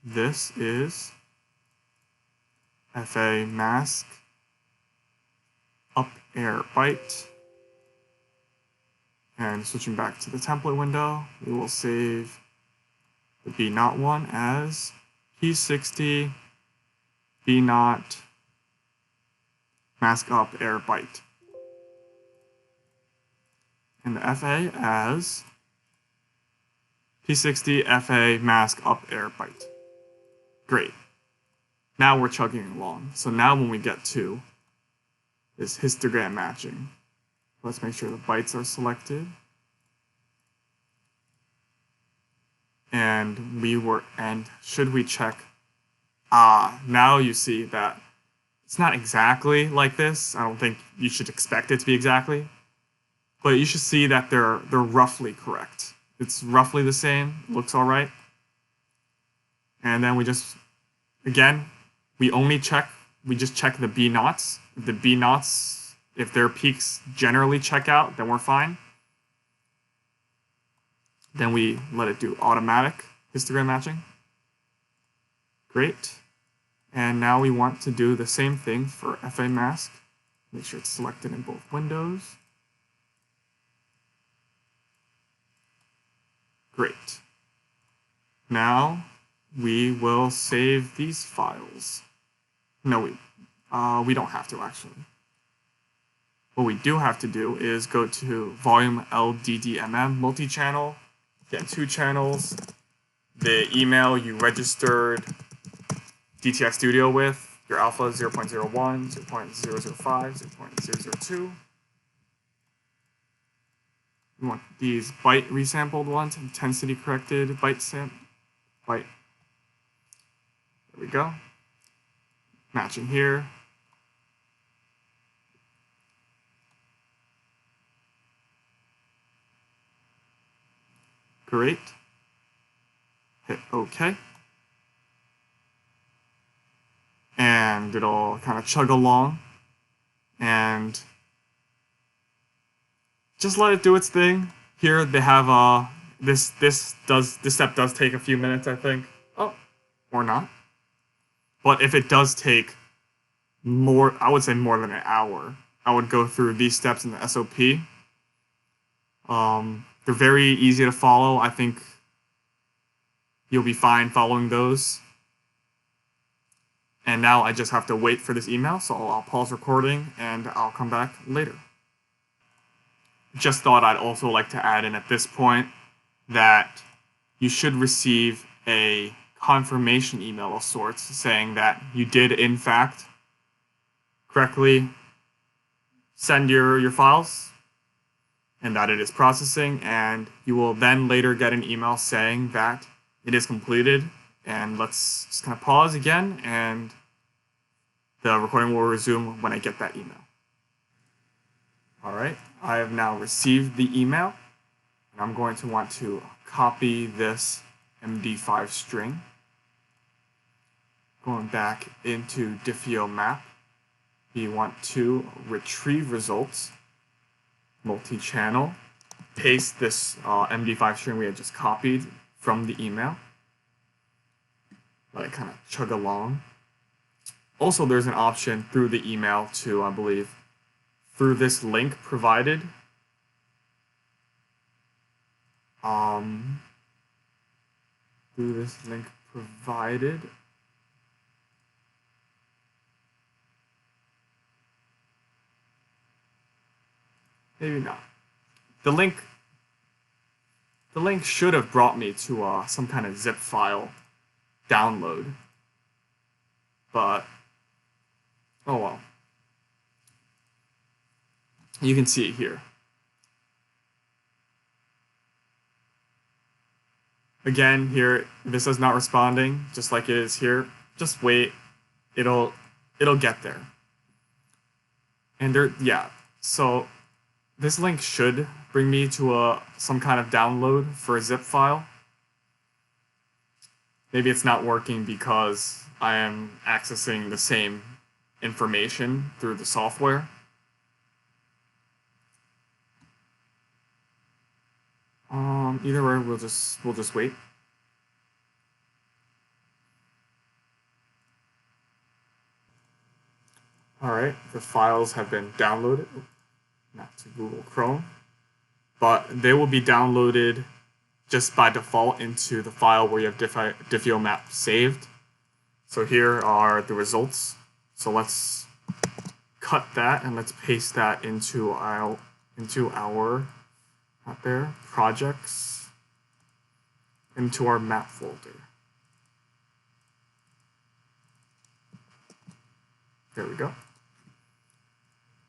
This is FA mask up air byte. And switching back to the template window, we will save the B0 one as P60 B0 mask up air byte. And the FA as P60 FA mask up air byte. Great. Now we're chugging along. So now when we get to this histogram matching, let's make sure the bytes are selected. And should we check? Now you see that it's not exactly like this. I don't think you should expect it to be exactly. But you should see that they're roughly correct. It's roughly the same, looks all right. And then we just check the B knots. If the B knots, if their peaks generally check out, then we're fine. Then we let it do automatic histogram matching. Great. And now we want to do the same thing for FA mask. Make sure it's selected in both windows. Great. Now we will save these files. No, we don't have to actually. What we do have to do is go to volume LDDMM multi-channel, get 2 channels, the email you registered DTI Studio with, your alpha 0.01, 0.005, 0.002. We want these byte resampled ones, intensity corrected byte. There we go. Matching here. Great. Hit OK. And it'll kind of chug along. And just let it do its thing. Here they have this step does take a few minutes, I think. Oh, or not. But if it does take more, I would say more than an hour, I would go through these steps in the SOP. They're very easy to follow. I think you'll be fine following those. And now I just have to wait for this email, so I'll pause recording and I'll come back later. Just thought I'd also like to add in at this point that you should receive a confirmation email of sorts saying that you did in fact correctly send your files and that it is processing, and you will then later get an email saying that it is completed. And let's just kind of pause again and the recording will resume when I get that email. Alright, I have now received the email and I'm going to want to copy this MD5 string. Going back into DiffeoMap, we want to retrieve results, multi-channel, paste this MD5 string we had just copied from the email. Let it kind of chug along. Also, there's an option through the email to, I believe, through this link provided. Through this link provided. Maybe not. The link should have brought me to some kind of zip file download, but oh well. You can see it here. Again, here, this is not responding, just like it is here. Just wait, it'll get there. And so this link should bring me to some kind of download for a zip file. Maybe it's not working because I am accessing the same information through the software. Either way, we'll just wait. Alright, the files have been downloaded, not to Google Chrome, but they will be downloaded just by default into the file where you have DiffeoMap saved. So here are the results. So let's cut that and let's paste that into our not there, projects, into our map folder. There we go.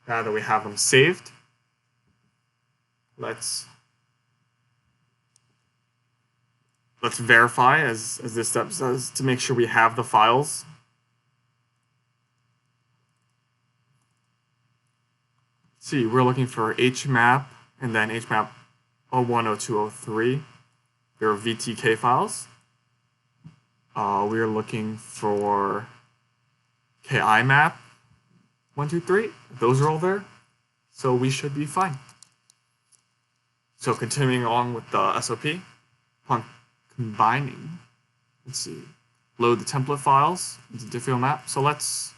Now that we have them saved, let's verify, as this step says, to make sure we have the files. See, we're looking for HMap and then HMap 01, 02, 03. There are VTK files. We are looking for KIMAP 1, 2, 3. Those are all there, so we should be fine. So continuing along with the SOP, upon combining, let's see, load the template files into DiffeoMap. So let's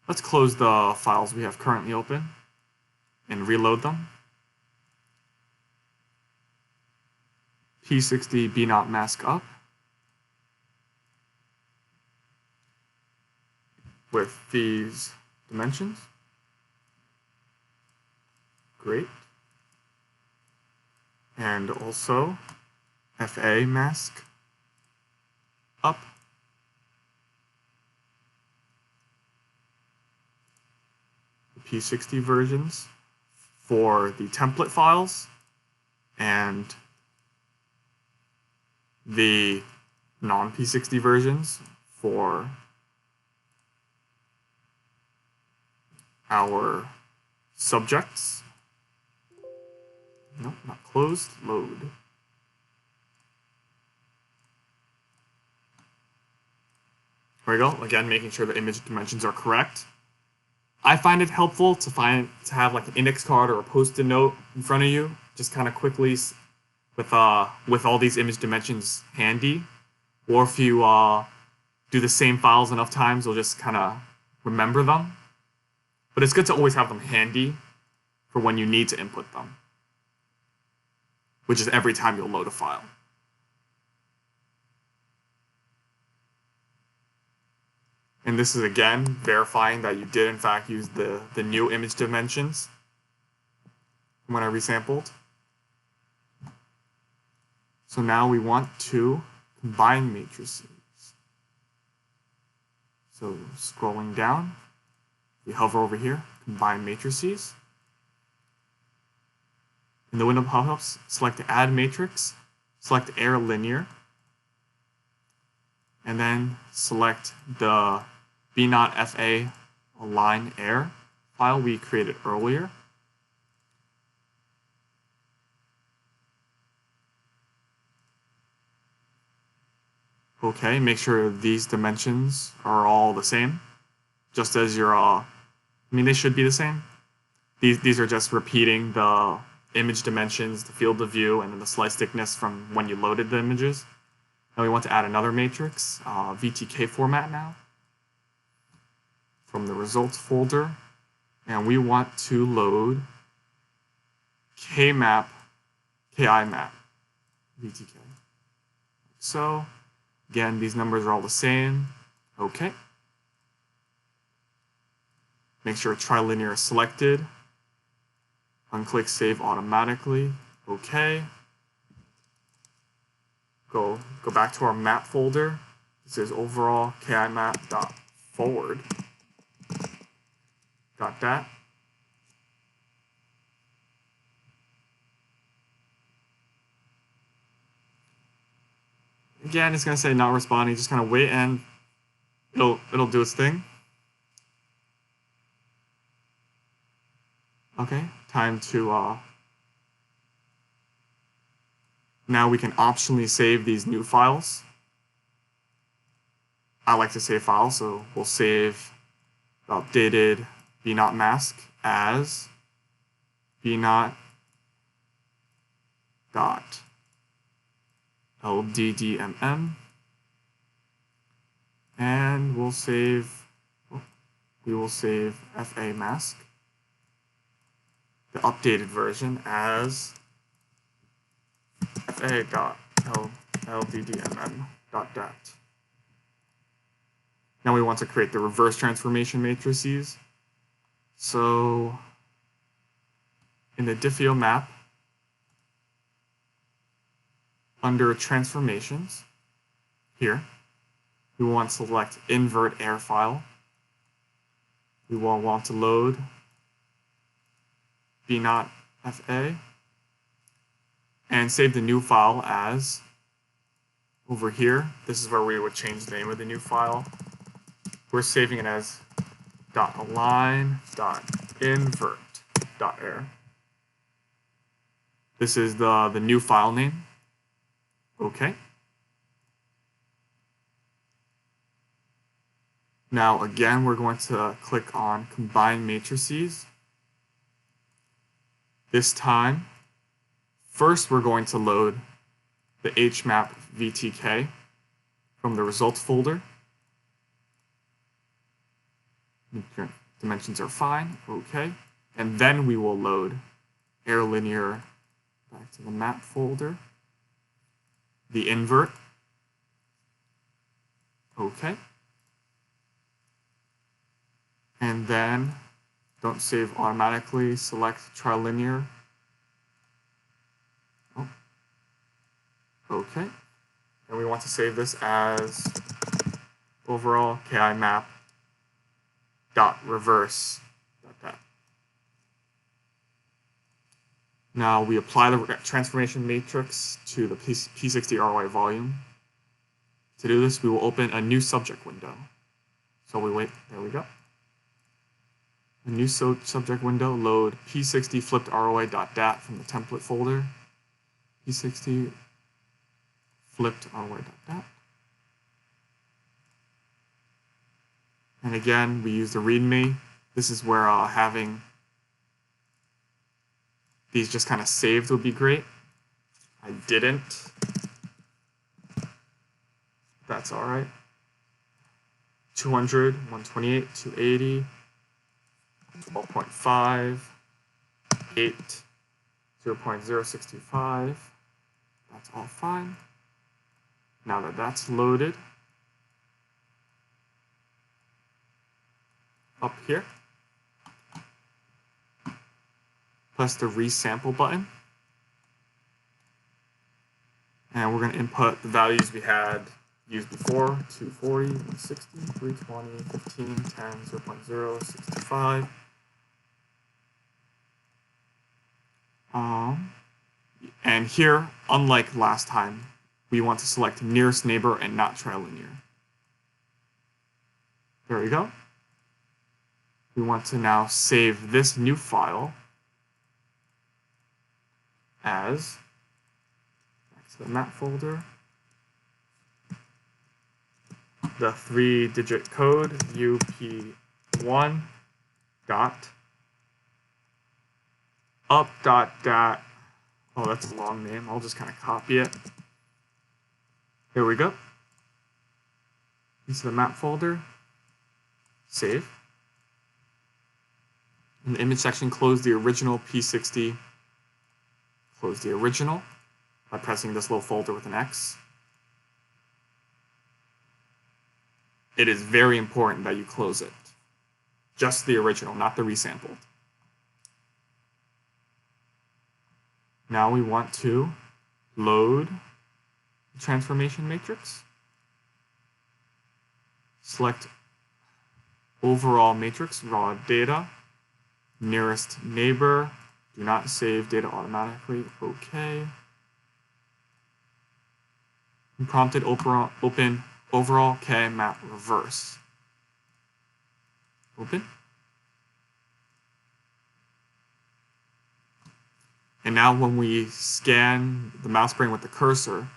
close the files we have currently open and reload them. P60 B0 mask up with these dimensions. Great. And also FA mask up. The P60 versions for the template files and the non-P60 versions for our subjects. Nope, not closed. Load. There we go. Again, making sure the image dimensions are correct. I find it helpful to have like an index card or a post-it note in front of you, just kind of quickly with all these image dimensions handy. Or if you do the same files enough times, you'll just kind of remember them. But it's good to always have them handy for when you need to input them, which is every time you'll load a file. And this is again verifying that you did in fact use the new image dimensions when I resampled. So now we want to combine matrices. So scrolling down, we hover over here, combine matrices. In the window pop-ups, select Add Matrix, select Air Linear, and then select the B0 FA align air file we created earlier. Okay, make sure these dimensions are all the same, just as your, they should be the same. These are just repeating the image dimensions, the field of view, and then the slice thickness from when you loaded the images. Now we want to add another matrix, VTK format now, from the results folder, and we want to load KIMAP VTK. So, again, these numbers are all the same. Okay. Make sure trilinear is selected. Unclick Save automatically. Okay. Go back to our map folder. This is overall KIMAP.forward. Got that. Again, it's gonna say not responding. Just kind of wait and it'll do its thing. Okay, time to now we can optionally save these new files. I like to save files, so we'll save the updated B0 mask as B0 dot LDDMM, and we'll save. Oh, we will save FA mask, the updated version, as fa.lddmn.dat. Now we want to create the reverse transformation matrices. So in the DiffeoMap, under transformations, here, we want to select invert air file. We will want to load b0fa and save the new file as over here. This is where we would change the name of the new file. We're saving it as .align.invert.air. This is the new file name. Okay. Now again, we're going to click on Combine Matrices. This time, first we're going to load the HMap VTK from the results folder. Dimensions are fine, okay. And then we will load air linear back to the map folder. The invert, okay. And then, don't save automatically, select trilinear. Oh. Okay. And we want to save this as overall KI map dot reverse dot that. Now we apply the transformation matrix to the P60 ROI volume. To do this, we will open a new subject window. So we wait, there we go. A new subject window, load P60 flipped ROI.dat from the template folder. P60 flipped ROI.dat. And again, we use the README. This is where having these just kind of saved would be great. I didn't. That's all right. 200, 128, 280. 12.5, 8, 0.0625. That's all fine. Now that that's loaded, up here, press the resample button. And we're going to input the values we had used before, 240, 160, 320, 15, 10, 0.065. And here, unlike last time, we want to select nearest neighbor and not trilinear. There we go. We want to now save this new file as, back to the map folder, the 3-digit code up1 dot up.dat. Oh, that's a long name. I'll just kind of copy it. Here we go. Into the map folder. Save. In the image section, close the original P60. Close the original by pressing this little folder with an X. It is very important that you close it. Just the original, not the resampled. Now we want to load the transformation matrix. Select overall matrix, raw data, nearest neighbor. Do not save data automatically. OK. And prompted open overall K map reverse. Open. And now when we scan the mouse brain with the cursor,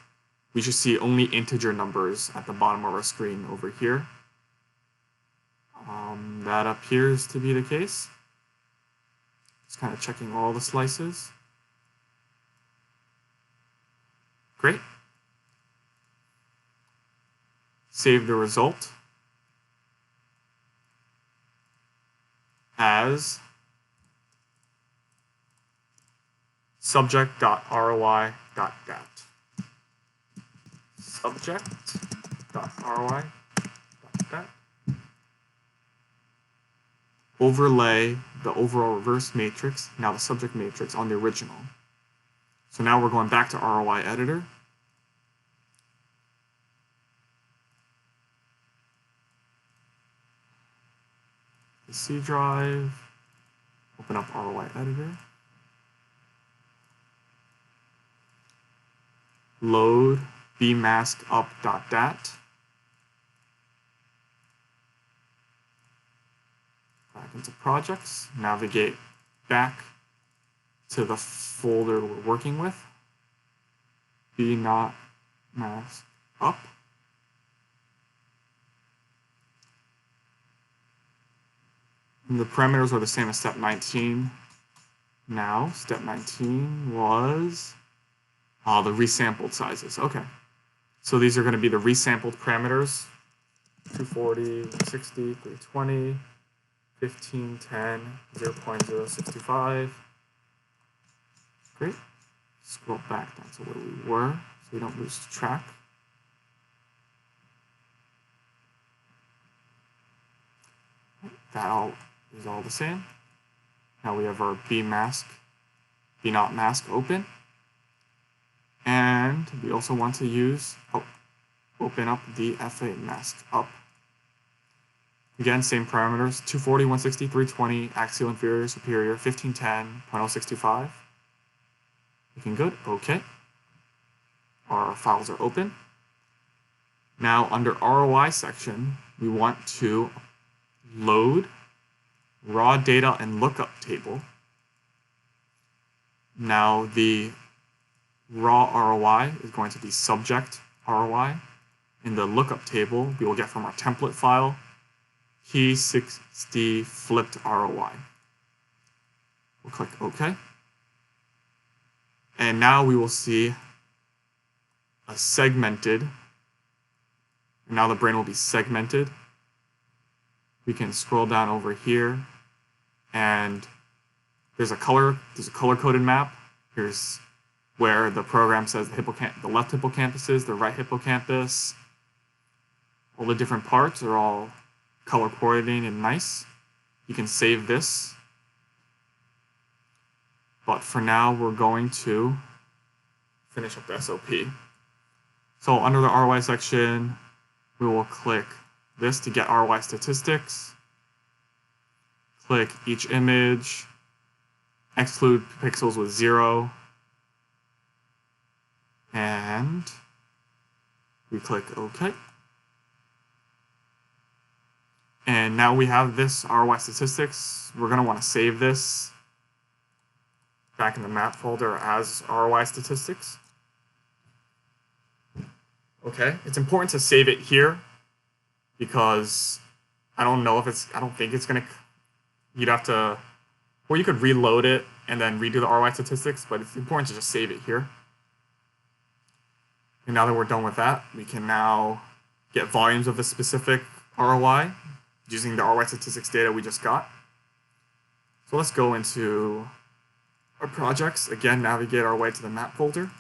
we should see only integer numbers at the bottom of our screen over here. That appears to be the case. Just kind of checking all the slices. Great. Save the result. as subject.roi.dat. Subject.roi.dat. Overlay the overall reverse matrix, now the subject matrix, on the original. So now we're going back to ROI editor. The C drive, open up ROI editor. Load bmaskup.dat. Back into projects, navigate back to the folder we're working with. bmaskup. And the parameters are the same as step 19. Now, step 19 was the resampled sizes. Okay. So these are going to be the resampled parameters. 240, 160, 320, 15, 10, 0.065. Great. Scroll back down to where we were so we don't lose track. That all is all the same. Now we have our bmask, not mask open. And we also want to use, open up the FA mask up. Again, same parameters, 240, 160, 320, axial inferior, superior, 1510, 0.065. Looking good, okay. Our files are open. Now under ROI section, we want to load raw data and lookup table. Now the raw ROI is going to be subject ROI. In the lookup table, we will get from our template file, key 60 flipped ROI. We'll click OK. And now we will see a segmented. Now the brain will be segmented. We can scroll down over here, and there's a color-coded map. Here's where the program says the left hippocampus is, the right hippocampus. All the different parts are all color coordinated and nice. You can save this. But for now, we're going to finish up the SOP. So under the ROI section, we will click this to get ROI statistics. Click each image, exclude pixels with 0. And we click OK. And now we have this ROI statistics. We're going to want to save this back in the map folder as ROI statistics. Okay, it's important to save it here because I don't think it's going to, you'd have to, or you could reload it and then redo the ROI statistics, but it's important to just save it here. And now that we're done with that, we can now get volumes of the specific ROI using the ROI statistics data we just got. So let's go into our projects. Again, navigate our way to the map folder.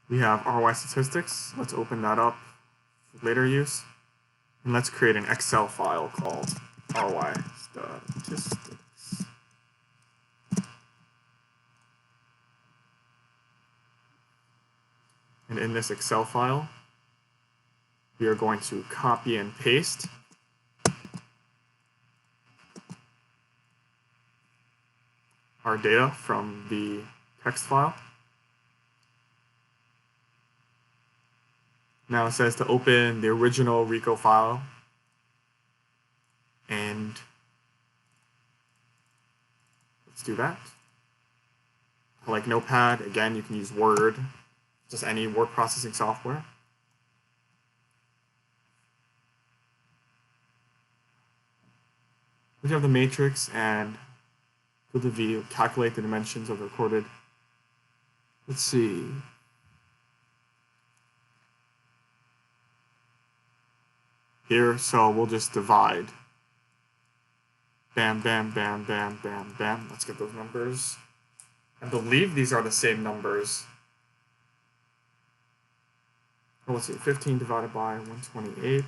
We have ROI statistics. Let's open that up for later use. And let's create an Excel file called ROI statistics. And in this Excel file, we are going to copy and paste our data from the text file. Now it says to open the original RICO file, and let's do that. I like Notepad. Again, you can use Word, just any word processing software. We have the matrix and go to the view, calculate the dimensions of the recorded. Let's see. here, so we'll just divide. Bam, bam, bam, bam, bam, bam. Let's get those numbers. I believe these are the same numbers. Well, let's see, 15 divided by 128.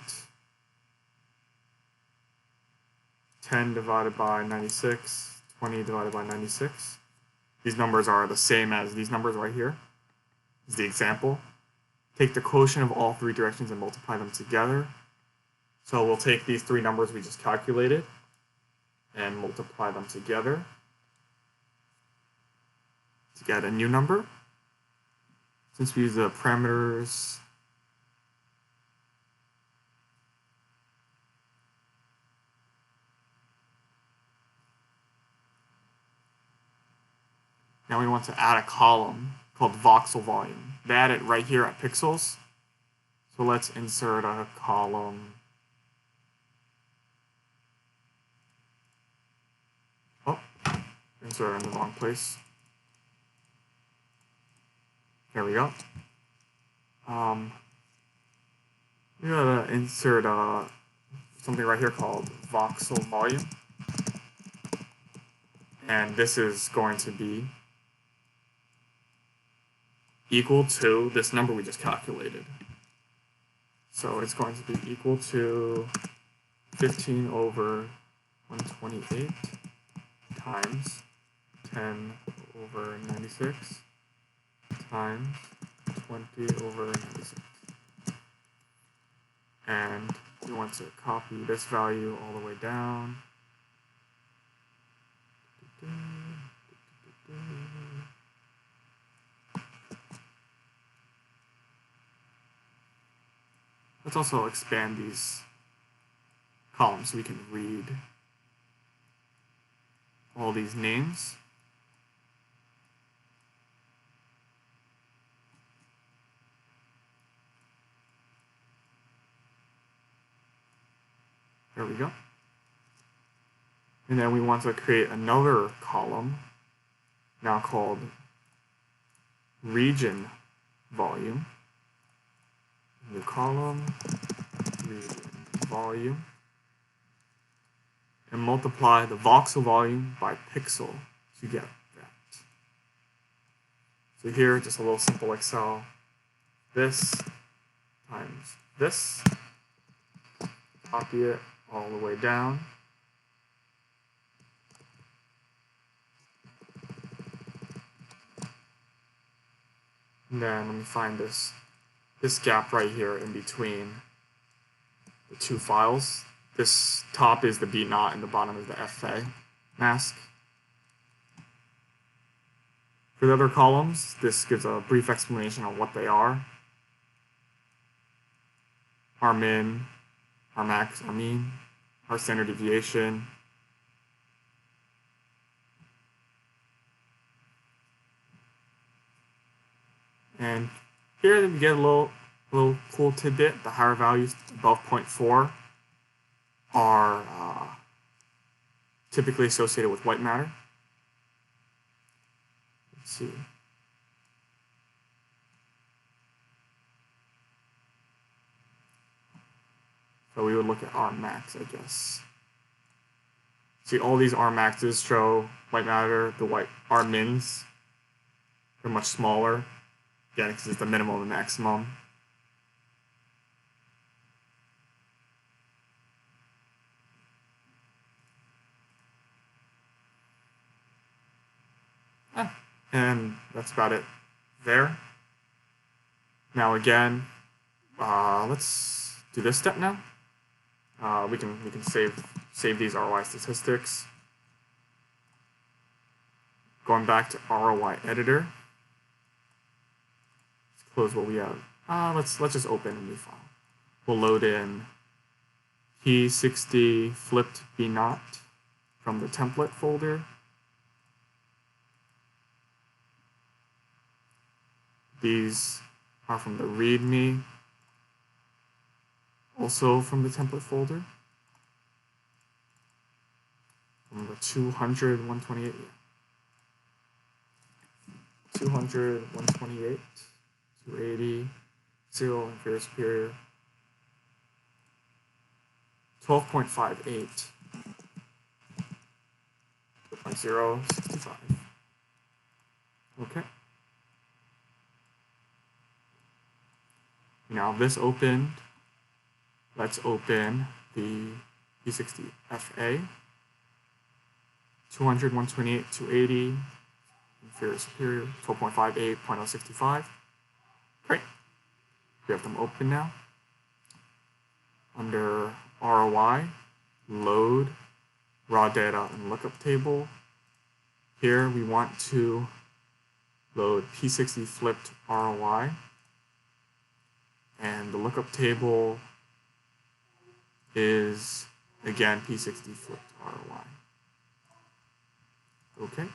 10 divided by 96. 20 divided by 96. These numbers are the same as these numbers right here. This is the example. Take the quotient of all three directions and multiply them together. So we'll take these three numbers we just calculated and multiply them together to get a new number. Since we use the parameters, now we want to add a column called voxel volume. They add it right here at pixels. So let's insert a column. Oh, insert it in the wrong place. There we go. We gotta insert something right here called voxel volume. And this is going to be equal to this number we just calculated. So it's going to be equal to 15 over 128 times 10 over 96 times 20 over 96. And we want to copy this value all the way down. Let's also expand these columns so we can read all these names. There we go. And then we want to create another column now called region volume. New column, region volume, and multiply the voxel volume by pixel to get that. So here, just a little simple Excel. This times this. Copy it all the way down. And then let me find this gap right here in between the two files. This top is the B naught and the bottom is the FA mask. For the other columns, this gives a brief explanation on what they are. Our min, our max, our mean, our standard deviation. And here we get a little cool tidbit. The higher values above 0.4 are typically associated with white matter. Let's see. So we would look at R max, I guess. See, all these R maxes show white matter. The white R mins are much smaller. Again, because it's the minimum and maximum. And that's about it there. Now again, let's do this step now. We can save these ROI statistics. Going back to ROI editor. Close what we have. Let's just open a new file. We'll load in P60 flipped B naught from the template folder. These are from the README, also from the template folder. From the 200, 128, 200, 128. 280, 0, inferior, superior. 12.58. 0.065. Okay. Now this opened. Let's open the P60FA. 200, 128, 280. Inferior, superior. 12.58, 0.065. Great. We have them open now. Under ROI, load, raw data, and lookup table. Here we want to load P60 flipped ROI. And the lookup table is, again, P60 flipped ROI. Okay.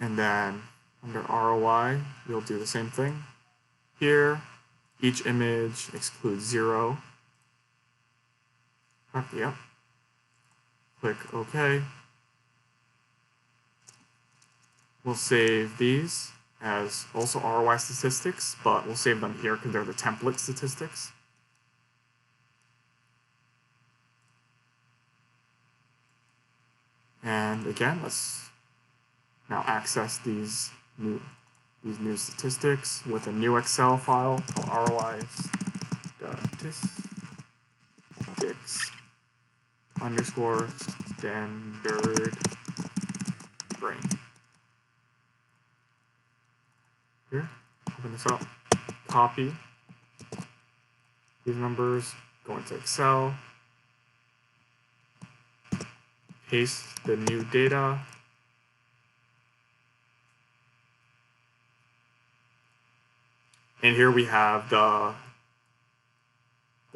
And then under ROI, we'll do the same thing. Here, each image excludes 0. Yep. Click OK. We'll save these as also ROI statistics, but we'll save them here because they're the template statistics. And again, let's now access these new statistics with a new Excel file called ROI statistics underscore standard brain. Here, open this up, copy these numbers, go into Excel, paste the new data, and here we have the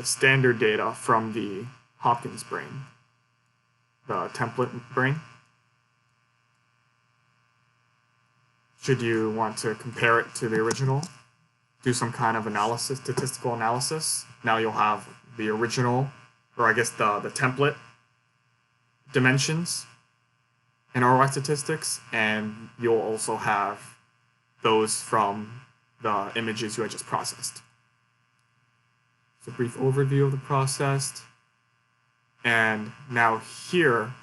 standard data from the Hopkins brain, the template brain. Should you want to compare it to the original, do some kind of analysis, statistical analysis, now you'll have the original, or I guess the template dimensions and ROI statistics, and you'll also have those from the images you had just processed. So a brief overview of the process. And now here,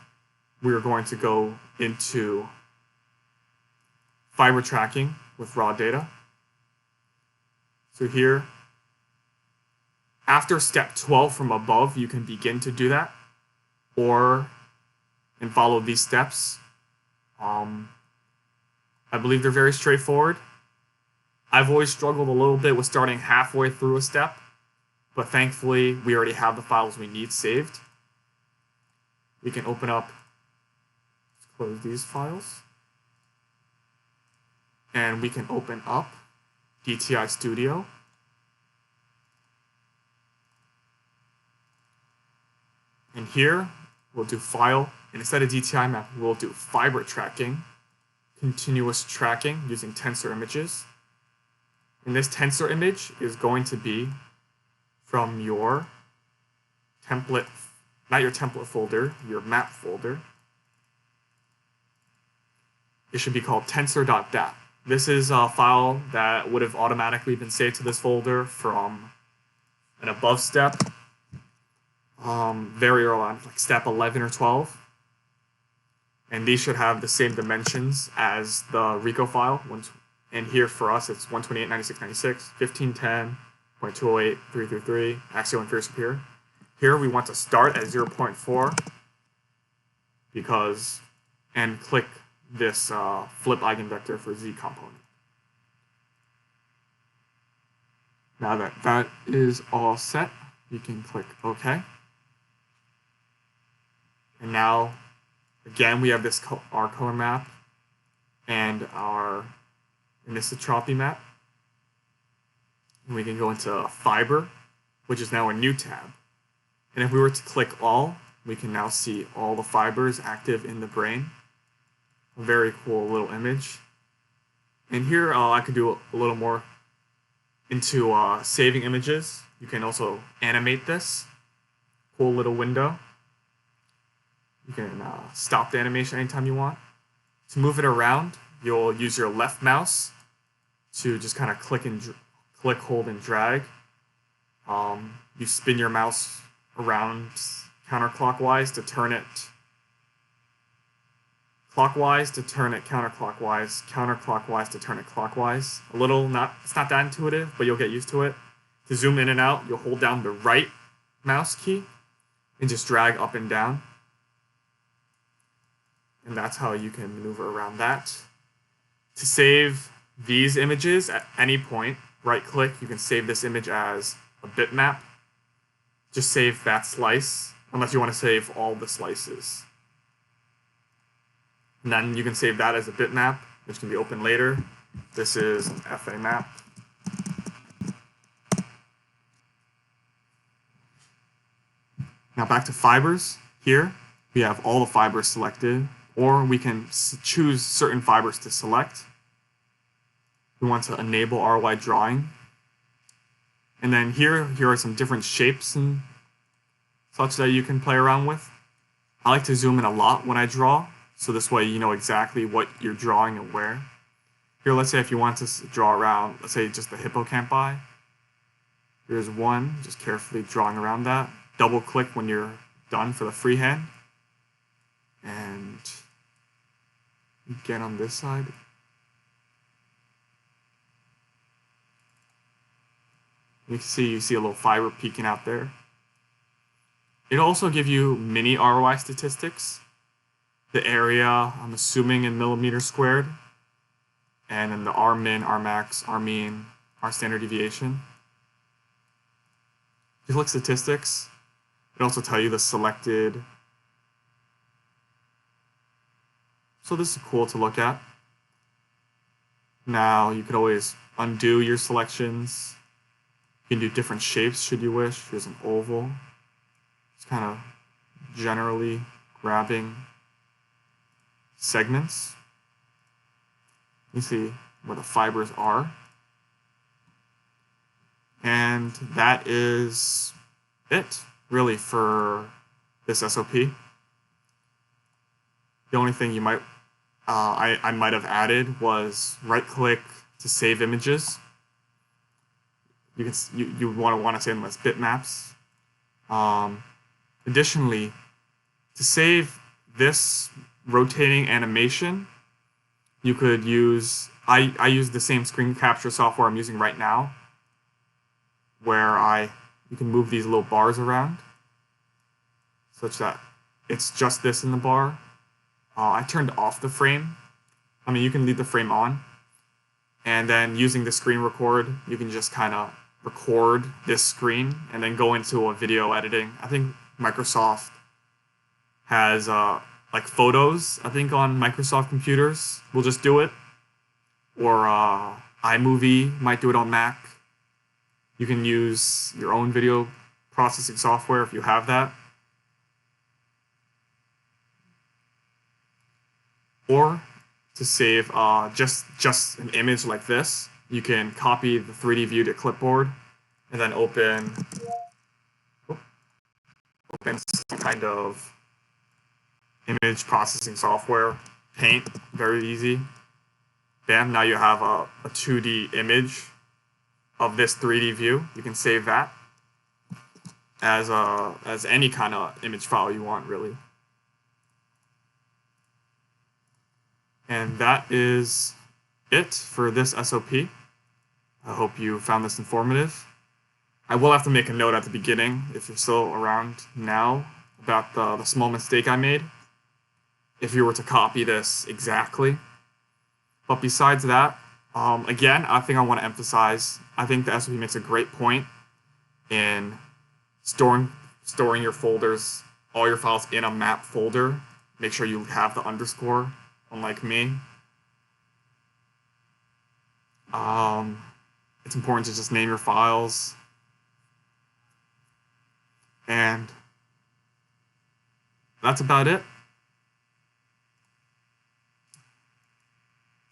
we're going to go into fiber tracking with raw data. So here, after step 12 from above, you can begin to do that, and follow these steps. I believe they're very straightforward. I've always struggled a little bit with starting halfway through a step, but thankfully we already have the files we need saved. We can open up, let's close these files, and we can open up DTI Studio. And here we'll do file, and instead of DTI map, we'll do fiber tracking, continuous tracking using tensor images. And this tensor image is going to be from your template, not your template folder, your map folder. It should be called tensor.dat. This is a file that would have automatically been saved to this folder from an above step, very early on, like step 11 or 12. And these should have the same dimensions as the RICO file. And here for us, it's 128, 96, 96, 1510, 0.208, 333, axial inferior superior. Here we want to start at 0.4 and click this flip eigenvector for Z component. Now that that is all set, you can click OK. And now, again, we have this our color map and our anisotropy map. And we can go into fiber, which is now a new tab. And if we were to click all, we can now see all the fibers active in the brain. A very cool little image. And here I could do a little more into saving images. You can also animate this. Cool little window. You can stop the animation anytime you want. To move it around, you'll use your left mouse to just kind of click, hold, and drag You spin your mouse around counterclockwise to turn it clockwise to turn it counterclockwise, counterclockwise to turn it clockwise. It's not that intuitive, but you'll get used to it. To zoom in and out, you'll hold down the right mouse key and just drag up and down. And that's how you can maneuver around that. To save these images at any point, right click, you can save this image as a bitmap. Just save that slice, unless you want to save all the slices. And then you can save that as a bitmap, which can be opened later. This is an FA map. Now back to fibers. Here we have all the fibers selected, or we can choose certain fibers to select. We want to enable ROI drawing. And then here are some different shapes and such that you can play around with. I like to zoom in a lot when I draw, so this way you know exactly what you're drawing and where. Here, let's say if you want to draw around, let's say just the hippocampi. Here's one, just carefully drawing around that. Double click when you're done for the freehand. And again on this side. You see a little fiber peeking out there. It'll also give you mini ROI statistics. The area, I'm assuming in millimeters squared. And then the R min, R max, R mean, R standard deviation. If you click statistics, it'll also tell you the selected. So this is cool to look at. Now you could always undo your selections. You can do different shapes should you wish. Here's an oval. It's kind of generally grabbing segments. You see where the fibers are. And that is it, really, for this SOP. The only thing you might I might have added was right-click to save images. You want to save them as bitmaps. Additionally, to save this rotating animation, you could use, I use the same screen capture software I'm using right now, where you can move these little bars around, such that it's just this in the bar. I turned off the frame. I mean, you can leave the frame on. And then using the screen record, you can just kind of record this screen and then go into a video editing. I think Microsoft has like photos, I think on Microsoft computers will just do it. Or iMovie might do it on Mac. You can use your own video processing software if you have that. Or to save just an image like this, you can copy the 3D view to clipboard and then open some kind of image processing software. Paint, very easy. Bam, now you have a 2D image of this 3D view. You can save that as any kind of image file you want, really. And that is it for this SOP. I hope you found this informative. I will have to make a note at the beginning, if you're still around now, about the small mistake I made, if you were to copy this exactly. But besides that, again, I think I want to emphasize, I think the SOP makes a great point in storing your folders, all your files in a map folder. Make sure you have the underscore, unlike me. It's important to just name your files. And that's about it.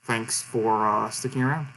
Thanks for sticking around.